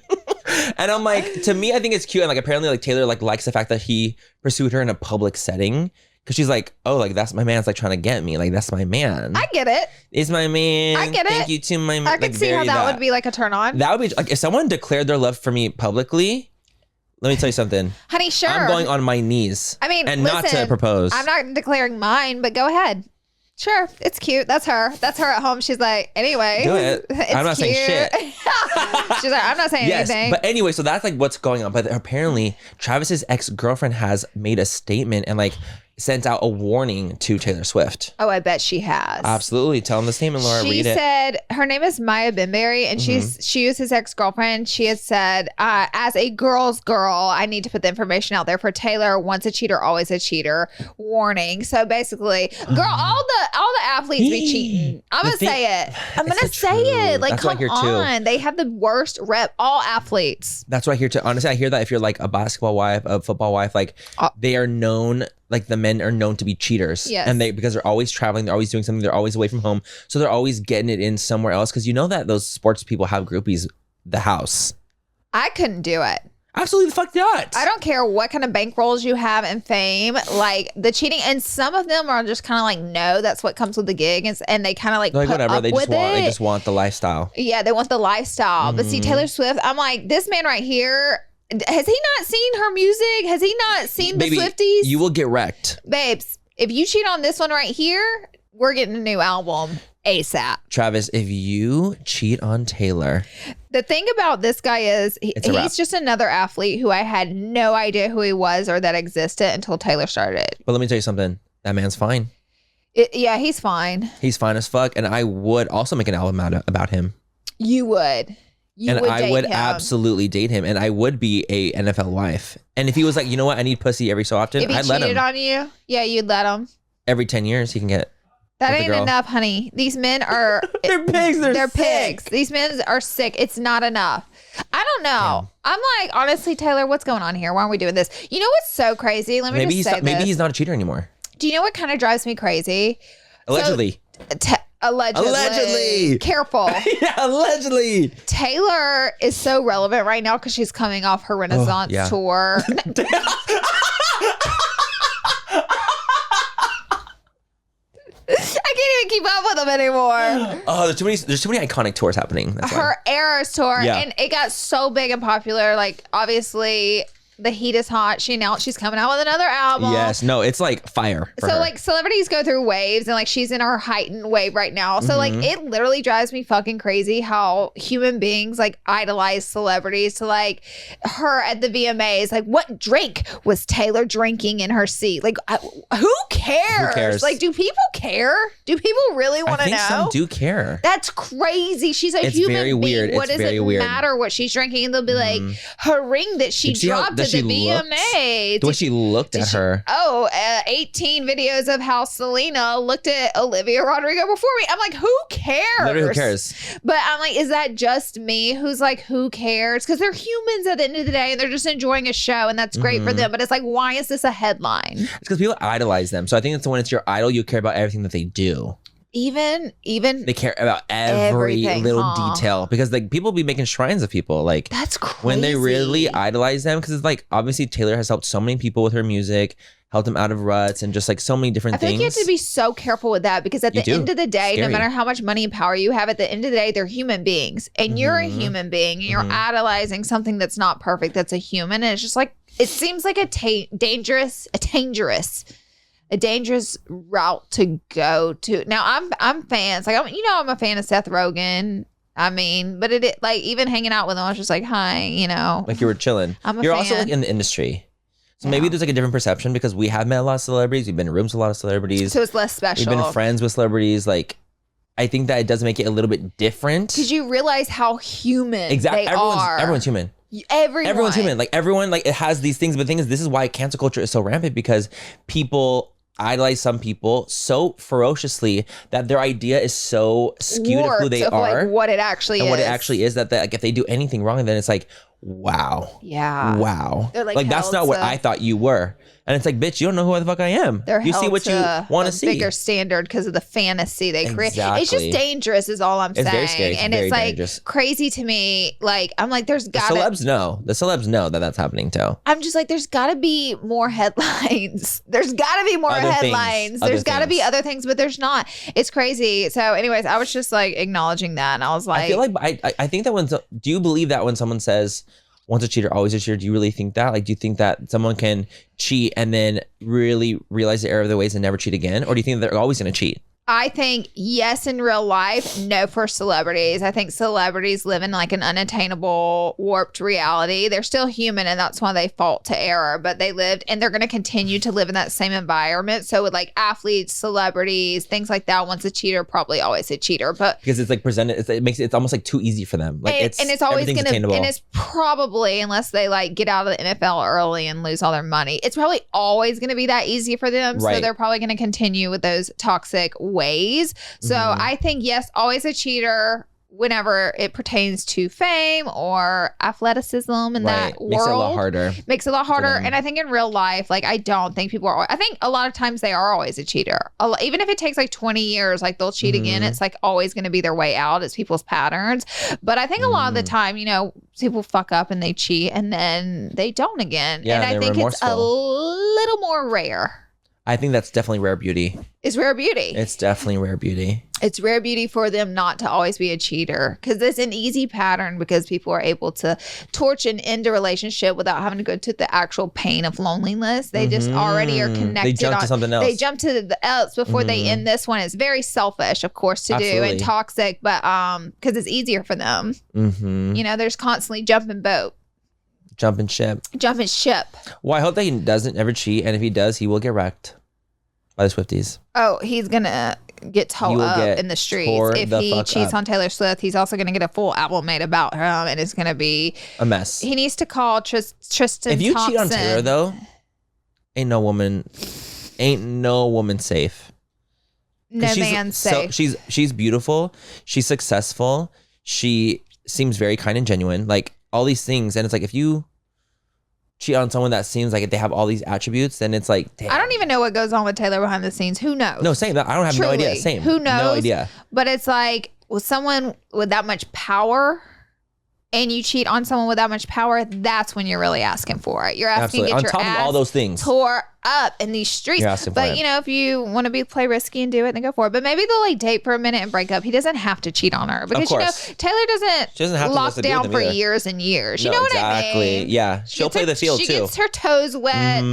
And I'm to me, I think it's cute. And apparently Taylor likes the fact that he pursued her in a public setting. Cause she's that's my man's trying to get me. That's my man. I get it. It's my man. I get it. Thank you to my man. I could see how that would be a turn on. That would be if someone declared their love for me publicly. Let me tell you something. Honey, sure. I'm going on my knees. I mean, and listen, not to propose. I'm not declaring mine, but go ahead. Sure, it's cute. That's her. That's her at home. She's anyway. Do it. I'm not saying shit. She's I'm not saying anything. But anyway, so that's what's going on. But apparently, Travis's ex-girlfriend has made a statement and sent out a warning to Taylor Swift. Oh, I bet she has. Absolutely. Tell him the statement, Laura. Read it. She said, her name is Maya Benberry, and she used his ex-girlfriend. She had said, as a girl's girl, I need to put the information out there for Taylor. Once a cheater, always a cheater. Warning. So basically, girl, all the athletes be cheating. I'm going to say it. I'm going to say it. That's come on. They have the worst rep. All athletes. That's what I hear too. Honestly, I hear that if you're a basketball wife, a football wife, they are known... the men are known to be cheaters. Yes. And because they're always traveling, they're always doing something, they're always away from home. So they're always getting it in somewhere else. Because that those sports people have groupies, the house. I couldn't do it. Absolutely the fuck not. I don't care what kind of bankrolls you have and fame, the cheating. And some of them are just kind of no, that's what comes with the gig. And they kind of put whatever. Up they with They just want the lifestyle. Yeah, they want the lifestyle. But see, Taylor Swift, I'm this man right here, has he not seen her music? Has he not seen the Swifties? You will get wrecked. Babes, if you cheat on this one right here, we're getting a new album ASAP. Travis, if you cheat on Taylor. The thing about this guy is he's just another athlete who I had no idea who he was or that existed until Taylor started. But let me tell you something. That man's fine. Yeah, he's fine. He's fine as fuck. And I would also make an album about him. You would. I would absolutely date him, and I would be a NFL wife. And if he was you know what, I need pussy every so often, I'd let him. If he cheated on you, yeah, you'd let him. Every 10 years, he can get. That ain't enough, honey. These men are. They're pigs. They're pigs. These men are sick. It's not enough. I don't know. Yeah. I'm honestly, Taylor, what's going on here? Why aren't we doing this? You know what's so crazy? Let me just say this. Maybe he's not a cheater anymore. Do you know what kind of drives me crazy? Allegedly. Allegedly. Careful. Yeah, allegedly. Taylor is so relevant right now because she's coming off her Renaissance tour. I can't even keep up with them anymore. Oh, there's too many iconic tours happening. That's her Eras tour, and it got so big and popular. Obviously, the heat is hot. She announced she's coming out with another album. Yes, no, it's fire. For her. Celebrities go through waves, and she's in her heightened wave right now. So it literally drives me fucking crazy how human beings idolize celebrities to her at the VMAs. What drink was Taylor drinking in her seat? Who cares? Who cares? Do people care? Do people really want to know? I think some do care. That's crazy. She's a human very being. Weird. What does it matter what she's drinking? And they'll be her ring that she dropped at the VMA. The way she looked at her. 18 videos of how Selena looked at Olivia Rodrigo before me. I'm who cares? Literally, who cares? But I'm is that just me who's who cares? Because they're humans at the end of the day and they're just enjoying a show and that's great for them. But it's why is this a headline? It's because people idolize them. So I think it's when it's your idol, you care about everything that they do. Even they care about every little detail, because like people be making shrines of people. Like that's crazy when they really idolize them, because it's like obviously Taylor has helped so many people with her music, helped them out of ruts, and just like so many different things. I think you have to be so careful with that, because at the end of the day, no matter how much money and power you have, at the end of the day, they're human beings, and you're a human being, and you're idolizing something that's not perfect, that's a human, and it's just like, it seems like a dangerous route to go to. Now I'm fans, like I'm a fan of Seth Rogen. I mean, but it like even hanging out with him, I was just like, hi, like you were chilling. You're also like in the industry. So maybe there's like a different perception, because we have met a lot of celebrities. We've been in rooms with a lot of celebrities. So it's less special. We've been friends with celebrities. Like, I think that it does make it a little bit different. Because you realize how human they are. Everyone's human. Everyone's human. Like everyone, like it has these things. But the thing is, this is why cancel culture is so rampant, because people idolize some people so ferociously that their idea is so skewed of who they are, like what it actually is, that like if they do anything wrong, then it's like, wow. Yeah. Wow. Like that's not what I thought you were. And it's like, bitch, you don't know who the fuck I am. You see what you want to see. Bigger standard because of the fantasy they create. It's just dangerous is all I'm saying. Very scary. And it's like dangerous. Crazy to me. Like, I'm like, the celebs know that that's happening too. I'm just like, there's got to be more headlines. There's got to be more headlines. There's got to be other things, but there's not. It's crazy. So anyways, I was just like acknowledging that. And I was like, I feel like, I think that do you believe that when someone says, once a cheater, always a cheater? Do you really think that? Like, do you think that someone can cheat and then really realize the error of their ways and never cheat again? Or do you think that they're always going to cheat? I think yes in real life, no for celebrities. I think celebrities live in like an unattainable, warped reality. They're still human, and that's why they fall to error. But they lived, and they're going to continue to live in that same environment. So with like athletes, celebrities, things like that, once a cheater, probably always a cheater. But because it's like presented, it's almost like too easy for them. Like it's always going to, and it's probably, unless they like get out of the NFL early and lose all their money, it's probably always going to be that easy for them. Right. So they're probably going to continue with those toxic ways. So I think yes, always a cheater whenever it pertains to fame or athleticism in that world. Makes it a lot harder. And I think in real life, like I don't think people are, I think a lot of times they are always a cheater. Even if it takes like 20 years, like they'll cheat again, it's like always going to be their way out. It's people's patterns. But I think a lot of the time, people fuck up and they cheat and then they don't again. Yeah, and I think remorseful. It's a little more rare. I think that's definitely rare beauty. It's rare beauty. It's definitely rare beauty. It's rare beauty for them not to always be a cheater, because it's an easy pattern, because people are able to torch and end a relationship without having to go to the actual pain of loneliness. They just already are connected. They jump to something else. They jump to the else before they end this one. It's very selfish, of course, to do and toxic, but because it's easier for them. There's constantly jumping boat. Jumping ship. Well, I hope that he doesn't ever cheat, and if he does, he will get wrecked by the Swifties. Oh, he's gonna get towed up in the streets if he cheats on Taylor Swift. He's also gonna get a full album made about him, and it's gonna be a mess. He needs to call Tristan. If you Thompson. cheat on Taylor, though, ain't no woman safe. No man's safe. She's beautiful. She's successful. She seems very kind and genuine. Like all these things, and it's like if you cheat on someone that seems like they have all these attributes, then it's like, damn. I don't even know what goes on with Taylor behind the scenes. Who knows? No, same. I don't have no idea. Same. Who knows? No idea. But it's like with someone with that much power, and you cheat on someone with that much power, that's when you're really asking for it. You're asking to get your ass of all those things tore up in these streets. But if you want to play risky and do it, then go for it. But maybe they'll like date for a minute and break up. He doesn't have to cheat on her, because Taylor doesn't have lock to down for years and years. You know what I mean? Yeah, she'll play the field too. She gets her toes wet,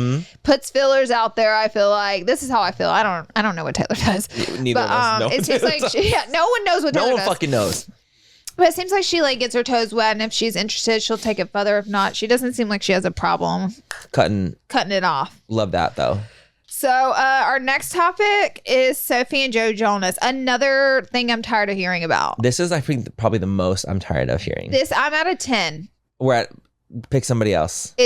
puts fillers out there. I feel like this is how I feel. I don't know what Taylor does. Neither of us know. It's just like no one knows what Taylor does. No one fucking knows. But it seems like she like gets her toes wet, and if she's interested, she'll take it further. If not, she doesn't seem like she has a problem cutting it off. Love that though. So our next topic is Sophie and Joe Jonas. Another thing I'm tired of hearing about. This is, I think, probably the most I'm tired of hearing. I'm at a 10. Pick somebody else.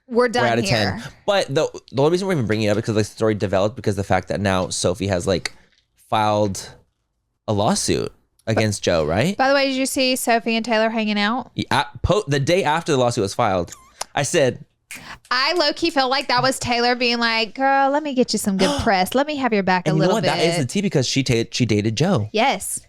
We're done. We're at a here. 10. But the only reason we're even bringing it up is because the story developed because the fact that now Sophie has like filed a lawsuit against Joe, right? By the way, did you see Sophie and Taylor hanging out? Yeah, the day after the lawsuit was filed, I said, I low-key feel like that was Taylor being like, girl, let me get you some good press. Let me have your back a little bit. That is the tea because she dated Joe. Yes.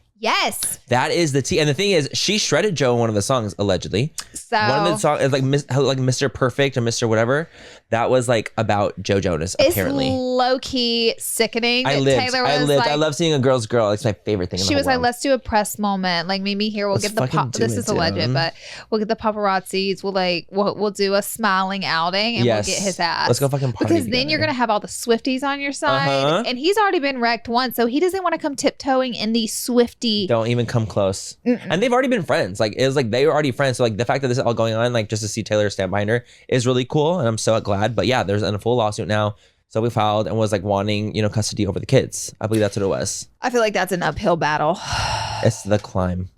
That is the tea. And the thing is, she shredded Joe in one of the songs, allegedly. So one of the songs is like Mr. Perfect or Mr. Whatever. That was like about Joe Jonas, apparently. It's low-key sickening. I love seeing a girl's girl. It's my favorite thing in the She whole was like, world. let's do a press moment. Like, meet me here. We'll get the this is alleged, but we'll get the paparazzis. We'll do a smiling outing and we'll get his ass. Let's go fucking party Because together. then you're going to have all the Swifties on your side. And he's already been wrecked once, so he doesn't want to come tiptoeing in the Swiftie. Don't even come close. And they've already been friends. Like, it was like they were already friends. So like the fact that this is all going on, like just to see Taylor stand behind her is really cool. And I'm so glad. But yeah, there's a full lawsuit now. So we filed and was like wanting, custody over the kids. I believe that's what it was. I feel like that's an uphill battle. It's the climb.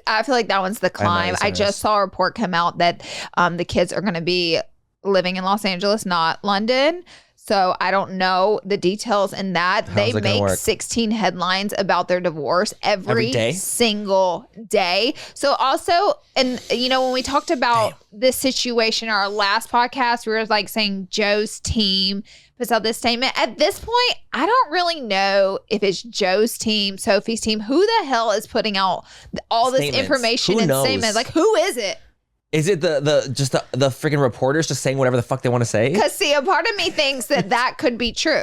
I feel like that one's the climb. I just saw a report come out that the kids are going to be living in Los Angeles, not London. So I don't know the details in that. They make 16 headlines about their divorce every single day. So also, and when we talked about this situation in our last podcast, we were like saying Joe's team puts out this statement. At this point, I don't really know if it's Joe's team, Sophie's team. Who the hell is putting out all this information and statements? Like, who is it? Is it the freaking reporters just saying whatever the fuck they want to say? Because see, a part of me thinks that could be true.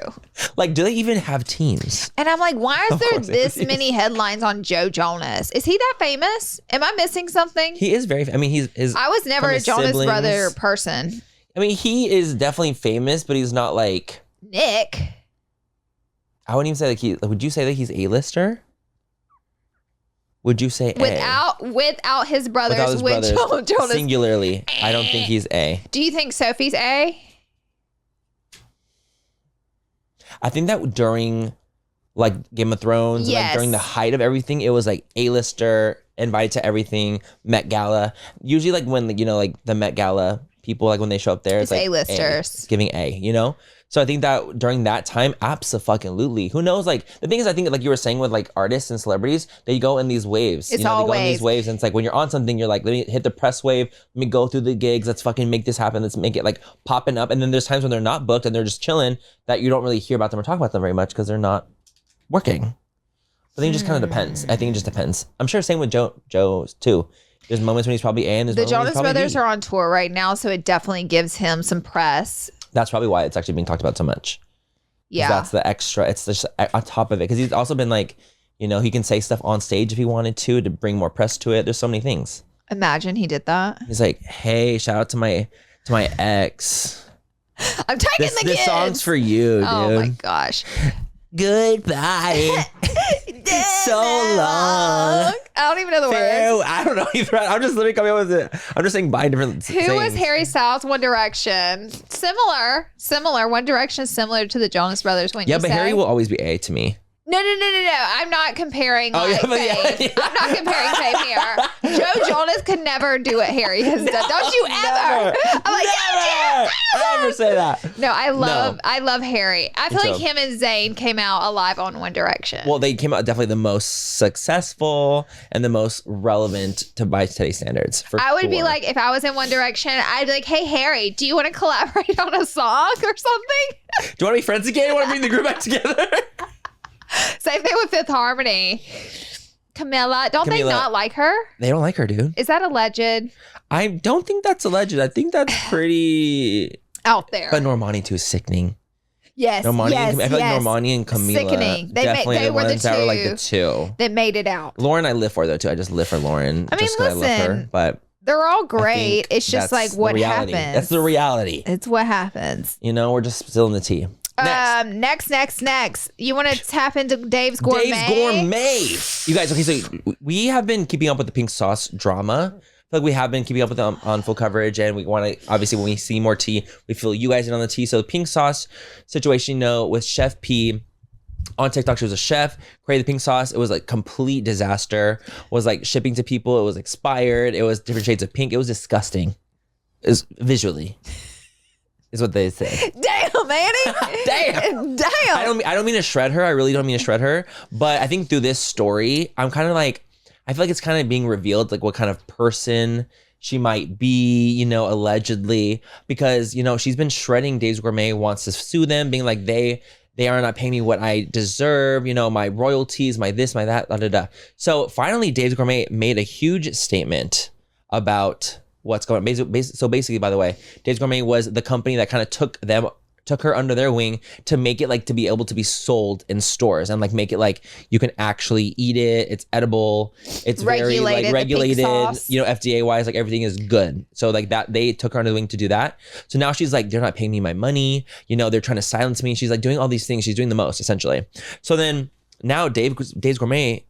Like, do they even have teams? And I'm like, why is there this many headlines on Joe Jonas? Is he that famous? Am I missing something? He is very. I mean, I was never a Jonas brother person. I mean, he is definitely famous, but he's not like Nick. I wouldn't even say like would you say that he's A-lister? Would you say without his brothers, Jonas singularly? I don't think he's A. Do you think Sophie's A? I think that during like Game of Thrones, like during the height of everything, it was like A-lister, invited to everything, Met Gala. Usually like when like the Met Gala people, like when they show up there, it's like A-listers giving A, So I think that during that time, abso-fucking-lutely. Who knows? Like, the thing is, I think, like you were saying with, like, artists and celebrities, they go in these waves. It's all they go in these waves. And it's like, when you're on something, you're like, let me hit the press wave. Let me go through the gigs. Let's fucking make this happen. Let's make it, like, popping up. And then there's times when they're not booked and they're just chilling that you don't really hear about them or talk about them very much because they're not working. I think it just kind of depends. I think it just depends. I'm sure same with Joe too. There's moments when he's probably A and there's the moments Jonas Brothers are on tour right now, so it definitely gives him some press. That's probably why it's actually being talked about so much. Yeah. That's the extra. It's just on top of it. Because he's also been like, he can say stuff on stage if he wanted to bring more press to it. There's so many things. Imagine he did that. He's like, hey, shout out to my ex. I'm taking the kids. This song's for you, dude. Oh my gosh. Goodbye. So long. I don't even know the words. I don't know either. I'm just literally coming up with it. I'm just saying bye different things. Who was Harry Styles? One Direction. Similar. One Direction is similar to the Jonas Brothers. Yeah, but Harry will always be A to me. No. I'm not comparing fame. I'm not comparing fame here. Joe Jonas could never do what Harry has done. Don't you ever. I'm like, never say that. No, I love Harry. I feel like him and Zayn came out alive on One Direction. Well, they came out definitely the most successful and the most relevant by today's standards. I would be like, if I was in One Direction, I'd be like, hey, Harry, do you want to collaborate on a song or something? Do you want to be friends again? You want to bring the group back together? Same thing with Fifth Harmony. Camilla, they not like her? They don't like her, dude. Is that alleged? I don't think that's alleged. I think that's pretty out there. But Normani too is sickening. Yes, I feel like Normani and Camila sickening. They were the two that made it out. Lauren, I live for though too. I just live for Lauren. I mean, just 'cause I love her. But they're all great. It's just like what happens. That's the reality. It's what happens. We're just spilling the tea. Next. You want to tap into Dave's Gourmet? Dave's Gourmet. You guys, okay, so we have been keeping up with the pink sauce drama. I feel like we have been keeping up with them on full coverage, and we want to, obviously, when we see more tea, we fill you guys in on the tea. So the pink sauce situation, with Chef P on TikTok, she was a chef, created the pink sauce. It was like complete disaster. Was like shipping to people. It was expired. It was different shades of pink. It was disgusting. It was visually. Is what they say. Damn, Manny. Damn. I don't mean to shred her. I really don't mean to shred her. But I think through this story, I'm kind of like, I feel like it's kind of being revealed, like what kind of person she might be, you know, allegedly, because, you know, she's been shredding Dave's Gourmet, wants to sue them, being like, they are not paying me what I deserve, you know, my royalties, my this, my that, da, da, da. So finally, Dave's Gourmet made a huge statement about what's going on. So basically, by the way, Dave's Gourmet was the company that kind of took her under their wing to make it like to be able to be sold in stores and like make it like you can actually eat it. It's edible. It's very like regulated, you know, FDA wise, like everything is good. So like that, they took her under the wing to do that. So now she's like, they're not paying me my money. You know, they're trying to silence me. She's like doing all these things. She's doing the most essentially. So then now Dave's Gourmet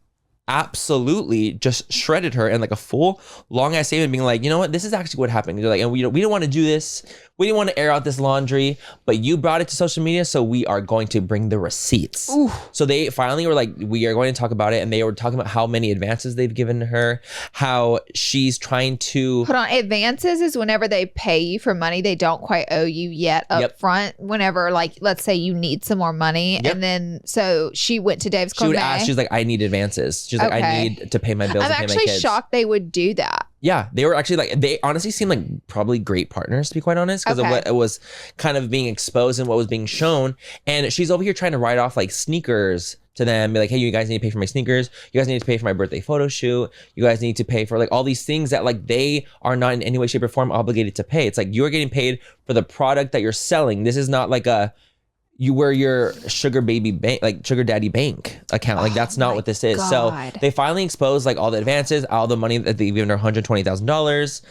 absolutely just shredded her in like a full long ass statement being like, you know what, this is actually what happened. They're like, and we don't want to do this. We didn't want to air out this laundry, but you brought it to social media, so we are going to bring the receipts. Ooh. So they finally were like, we are going to talk about it, and they were talking about how many advances they've given her, how she's trying to... Hold on, advances is whenever they pay you for money they don't quite owe you yet up front, whenever, like, let's say you need some more money, and then, so she went to Dave's Gourmet. She would ask, she's like, I need advances. She's like, I need to pay my bills and pay my kids. I'm actually shocked they would do that. Yeah, they were actually like, they honestly seemed like probably great partners, to be quite honest, because of what it was kind of being exposed and what was being shown. And she's over here trying to write off like sneakers to them, be like, hey, you guys need to pay for my sneakers. You guys need to pay for my birthday photo shoot. You guys need to pay for like all these things that like they are not in any way, shape, or form obligated to pay. It's like you're getting paid for the product that you're selling. This is not like you were your sugar baby bank, like sugar daddy bank account. Like that's not what this is. God. So they finally exposed like all the advances, all the money that they've given her, $120,000,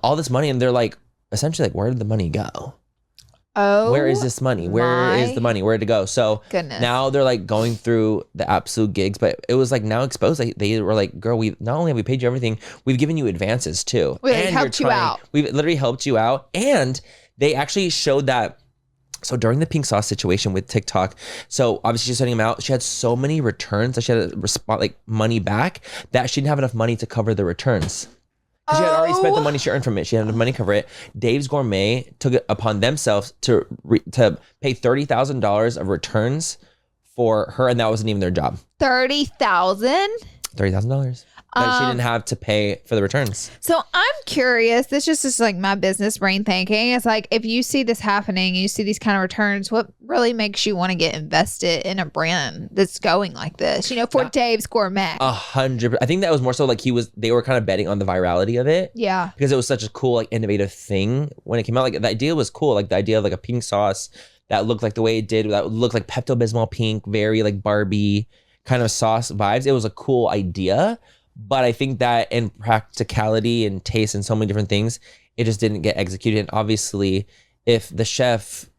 all this money. And they're like, essentially like, where did the money go? Oh, where is this money? Where is the money? Where did it go? So now they're like going through the absolute gigs, but it was like now exposed. Like, they were like, girl, we not only have we paid you everything, we've given you advances too. We helped you out. We've literally helped you out. And they actually showed that. So during the pink sauce situation with TikTok, so obviously she's sending them out. She had so many returns that she had to respond like money back that she didn't have enough money to cover the returns. She had already spent the money she earned from it. She had enough money to cover it. Dave's Gourmet took it upon themselves to pay $30,000 of returns for her, and that wasn't even their job. $30,000? $30,000. That she didn't have to pay for the returns. So I'm curious. This just is like my business brain thinking. It's like, if you see this happening, you see these kind of returns, what really makes you want to get invested in a brand that's going like this? You know, for Dave's Gourmet. 100%. I think that was more so like they were kind of betting on the virality of it. Yeah. Because it was such a cool, like, innovative thing when it came out. Like, the idea was cool. Like, the idea of like a pink sauce that looked like the way it did, that looked like Pepto-Bismol pink, very like Barbie kind of sauce vibes. It was a cool idea. But I think that in practicality and taste and so many different things, it just didn't get executed. And obviously, if the chef,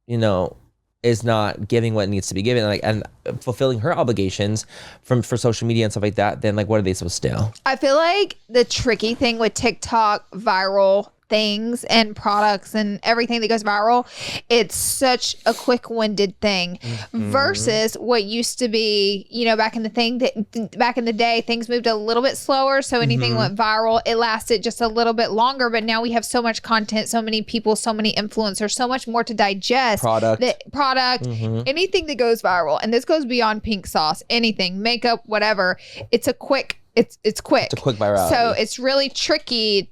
you know, is not giving what needs to be given, like, and fulfilling her obligations for social media and stuff like that, then like, what are they supposed to do? I feel like the tricky thing with TikTok viral things and products and everything that goes viral, it's such a quick-winded thing versus what used to be, you know, back in the day, things moved a little bit slower, so anything went viral, it lasted just a little bit longer. But now we have so much content, so many people, so many influencers, so much more to digest. Anything that goes viral, and this goes beyond pink sauce, anything, makeup, whatever, it's quick. It's quick. It's a quick virality. So it's really tricky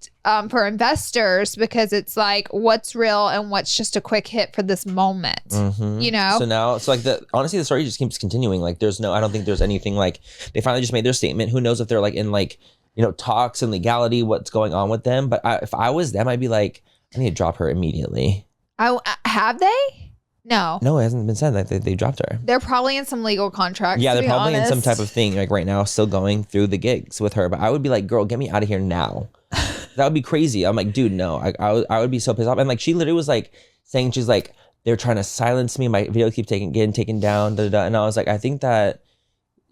for investors, because it's like, what's real and what's just a quick hit for this moment, you know? So like honestly, the story just keeps continuing. Like, I don't think there's anything, like, they finally just made their statement. Who knows if they're like in like, you know, talks and legality, what's going on with them. But if I was them, I'd be like, I need to drop her immediately. Have they? No, it hasn't been said that they dropped her. They're probably in some legal contracts. Yeah, they're probably in some type of thing like right now, still going through the gigs with her. But I would be like, girl, get me out of here now. That would be crazy. I'm like, dude, no. I would be so pissed off. And like, she literally was like saying, she's like, they're trying to silence me. My video keeps getting taken down. And I was like, I think that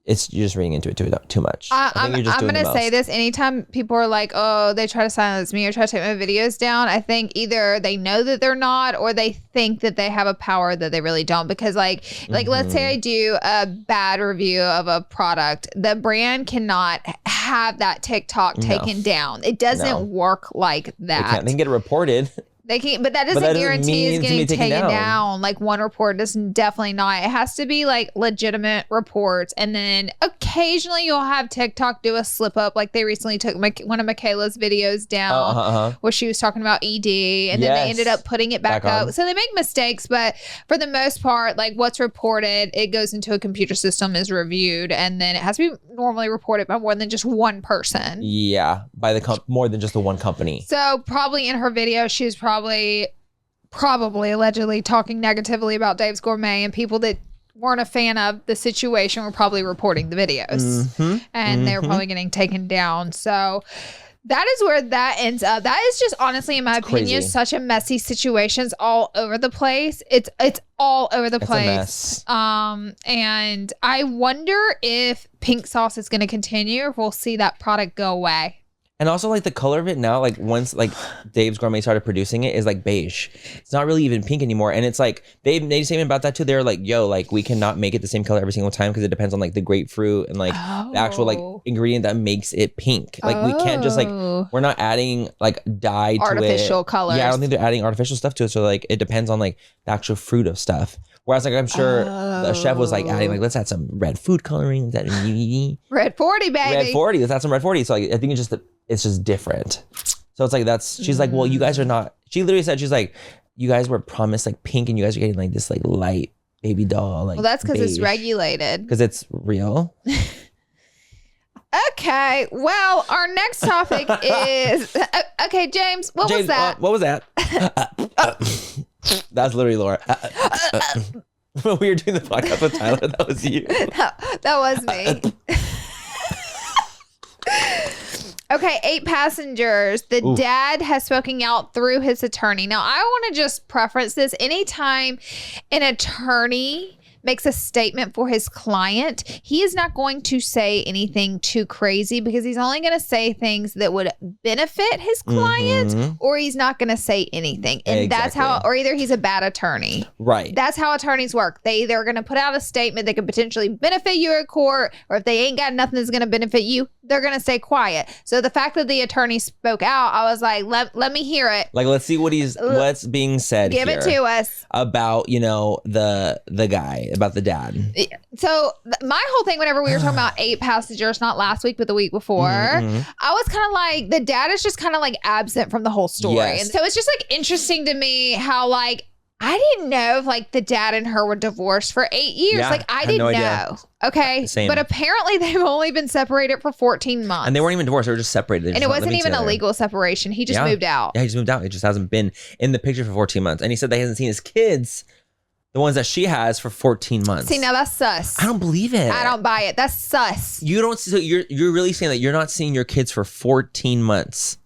you're just reading into it too much. I'm going to say this. Anytime people are like, oh, they try to silence me or try to take my videos down, I think either they know that they're not, or they think that they have a power that they really don't. Because like let's say I do a bad review of a product. The brand cannot have that TikTok taken down. It doesn't work like that. They can get it reported. They can, but that doesn't guarantee it's getting taken down. Like one report is definitely not. It has to be like legitimate reports. And then occasionally you'll have TikTok do a slip up. Like they recently took one of Michaela's videos down where she was talking about ED and then they ended up putting it back up. So they make mistakes, but for the most part, like what's reported, it goes into a computer system, is reviewed, and then it has to be normally reported by more than just one person. Yeah, by the more than just the one company. So probably in her video, she was probably allegedly talking negatively about Dave's Gourmet, and people that weren't a fan of the situation were probably reporting the videos, and they were probably getting taken down. So that is where that ends up. That is just honestly, in my opinion, such a messy situation. It's all over the place. It's all over the place. And I wonder if pink sauce is going to continue, or if we'll see that product go away. And also, like, the color of it now, like, once, like, Dave's Gourmet started producing it, is, like, beige. It's not really even pink anymore. And it's, like, they made a statement about that, too. They're like, yo, like, we cannot make it the same color every single time because it depends on, like, the grapefruit and, like, the actual, like, ingredient that makes it pink. Like, we can't just, like, we're not adding, like, dye to artificial colors. Yeah, I don't think they're adding artificial stuff to it. So, like, it depends on, like, the actual fruit of stuff. Whereas, like, I'm sure the chef was, like, adding, like, let's add some red food coloring. Red 40, baby. Red 40. Let's add some red 40. So, like, I think it's just different. So it's like, she's like, well, you guys are not, she literally said, she's like, you guys were promised like pink and you guys are getting like this like light baby doll. Like, well, that's because it's regulated. Because it's real. Okay. Well, our next topic is, okay, James, what was that? What was that? That's literally Laura. When we were doing the podcast with Tyler, that was you. That was me. Okay, 8 passengers. The dad has spoken out through his attorney. Now, I want to just preference this. Anytime an attorney makes a statement for his client, he is not going to say anything too crazy because he's only going to say things that would benefit his client, or he's not going to say anything. And that's how, or either he's a bad attorney. Right. That's how attorneys work. They either are going to put out a statement that could potentially benefit you at court, or if they ain't got nothing that's going to benefit you, they're going to stay quiet. So the fact that the attorney spoke out, I was like, let me hear it. Like, let's see what's being said. Give it to us. About, the guy, about the dad. So my whole thing, whenever we were talking about 8 passengers, not last week, but the week before, I was kind of like, the dad is just kind of like absent from the whole story. Yes. And so it's just like interesting to me how like, I didn't know if like the dad and her were divorced for 8 years. Yeah, like I didn't know. Okay. Same. But apparently they've only been separated for 14 months. And they weren't even divorced. They were just separated. And it wasn't even a legal separation. He just moved out. Yeah, he just moved out. He just hasn't been in the picture for 14 months. And he said that he hasn't seen his kids, the ones that she has, for 14 months. See, now that's sus. I don't believe it. I don't buy it. That's sus. You don't. So you're really saying that you're not seeing your kids for 14 months.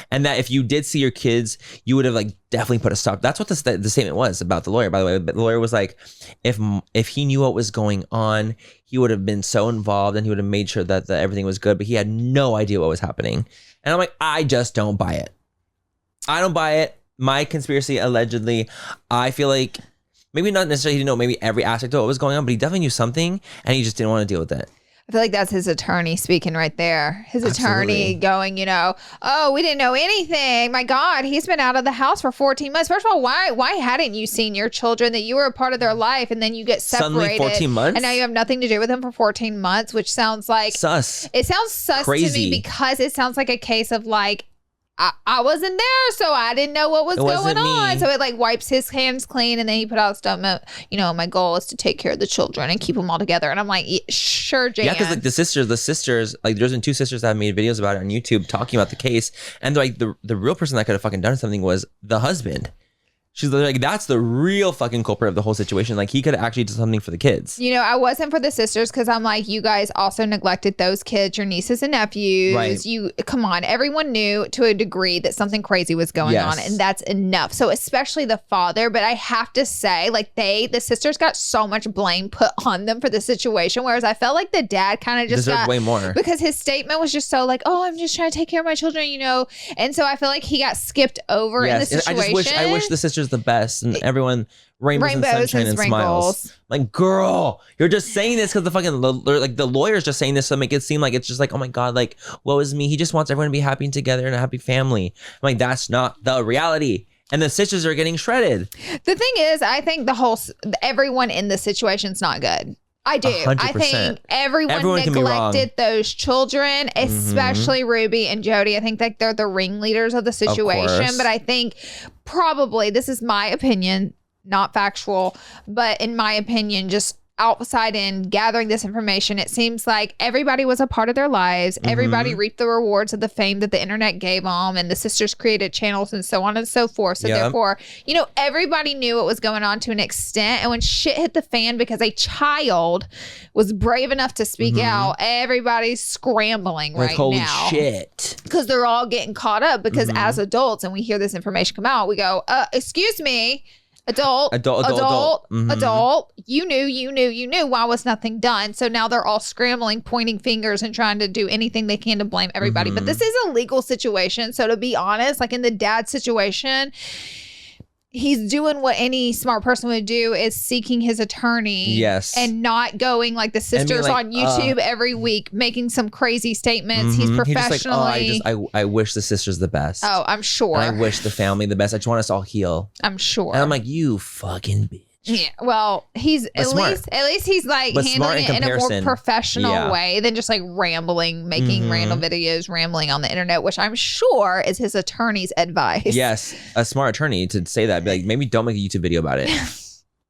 And that if you did see your kids, you would have like definitely put a stop. That's what the statement was about the lawyer, by the way. But the lawyer was like, if he knew what was going on, he would have been so involved and he would have made sure that everything was good. But he had no idea what was happening. And I'm like, I just don't buy it. I don't buy it. My conspiracy, allegedly, I feel like maybe not necessarily he didn't know maybe every aspect of what was going on, but he definitely knew something and he just didn't want to deal with it. I feel like that's his attorney speaking right there. His attorney going, oh, we didn't know anything. My God, he's been out of the house for 14 months. First of all, why hadn't you seen your children, that you were a part of their life, and then you get separated? Suddenly 14 months? And now you have nothing to do with them for 14 months, which sounds like... sus. It sounds sus Crazy. to me because it sounds like a case of like, I wasn't there, so I didn't know what was going on. So it like wipes his hands clean, and then he put out a statement, my goal is to take care of the children and keep them all together. And I'm like, sure, Jan. Yeah, because like the sisters, like there's been 2 sisters that have made videos about it on YouTube talking about the case, and like the real person that could have fucking done something was the husband. She's like, that's the real fucking culprit of the whole situation. Like, he could have actually done something for the kids. I wasn't for the sisters because I'm like, you guys also neglected those kids, your nieces and nephews. Right. Come on. Everyone knew to a degree that something crazy was going on, and that's enough. So especially the father. But I have to say, like, the sisters got so much blame put on them for the situation, whereas I felt like the dad kind of just got way more, because his statement was just so like, oh, I'm just trying to take care of my children, And so I feel like he got skipped over in the situation. I wish the sisters the best, and everyone rainbows and sunshine and smiles. Like, girl, you're just saying this because the fucking like the lawyer's just saying this to make it seem like it's just like, oh my God, like, woe is me. He just wants everyone to be happy and together and a happy family. I'm like, that's not the reality. And the sisters are getting shredded. The thing is, I think everyone in this situation is not good. I do. 100%. I think everyone neglected those children, especially Ruby and Jody. I think that they're the ringleaders of the situation. But I think probably, this is my opinion, not factual, but in my opinion, just outside in gathering this information, it seems like everybody was a part of their lives. Everybody reaped the rewards of the fame that the internet gave them, and the sisters created channels and so on and so forth. So therefore, everybody knew what was going on to an extent. And when shit hit the fan because a child was brave enough to speak out, everybody's scrambling right holy now. Holy shit. Because they're all getting caught up because as adults, and we hear this information come out, we go, excuse me, Adult. You knew. Why was nothing done? So now they're all scrambling, pointing fingers and trying to do anything they can to blame everybody. But this is a legal situation. So to be honest, like in the dad situation, he's doing what any smart person would do, is seeking his attorney. Yes. And not going like the sisters on YouTube every week making some crazy statements. He's professionally. He's just like, I wish the sisters the best. Oh, I'm sure. And I wish the family the best. I just want us all heal. I'm sure. And I'm like, you fucking bitch. Yeah, well, he's at least he's like handling it in a more professional way than just like rambling, making random videos, rambling on the internet, which I'm sure is his attorney's advice. Yes, a smart attorney to say that. Be like, maybe don't make a YouTube video about it.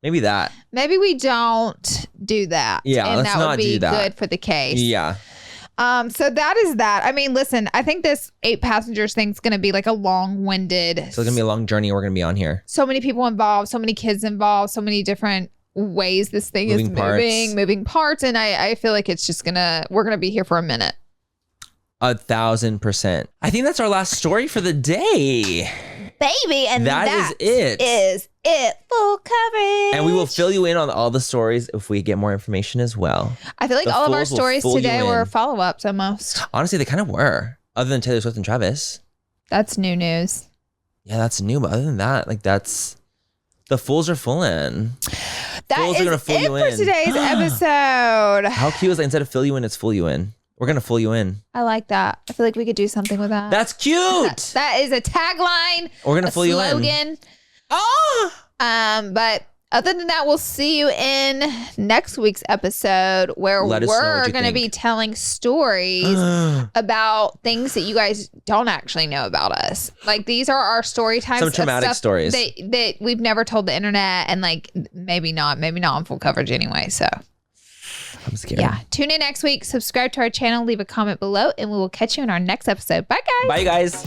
Maybe that. Maybe we don't do that. Yeah, and let's that not would be do that. good for the case. Yeah. So that is that. I mean, listen, I think this 8 passengers thing's going to be like a long-winded. So it's going to be a long journey we're going to be on here. So many people involved, so many kids involved, so many different ways this thing is moving parts. And I feel like it's just we're going to be here for a minute. 1,000%. I think that's our last story for the day. Baby, and that is it. Full coverage. And we will fill you in on all the stories if we get more information as well. I feel like all of our stories today were follow-ups almost. Honestly, they kind of were. Other than Taylor Swift and Travis. That's new news. Yeah, that's new. But other than that, like the fools are full in. Fools are gonna fool you in for today's episode. How cute is that? Instead of fill you in, it's fool you in. We're going to fool you in. I like that. I feel like we could do something with that. That's cute. That is a tagline. We're going to fool you in. Slogan. Oh. But other than that, we'll see you in next week's episode where we're going to be telling stories about things that you guys don't actually know about us. Like these are our story times. Some traumatic stories that we've never told the internet, and like maybe not on full coverage anyway. So. I'm scared. Yeah. Tune in next week. Subscribe to our channel. Leave a comment below. And we will catch you in our next episode. Bye, guys. Bye, guys.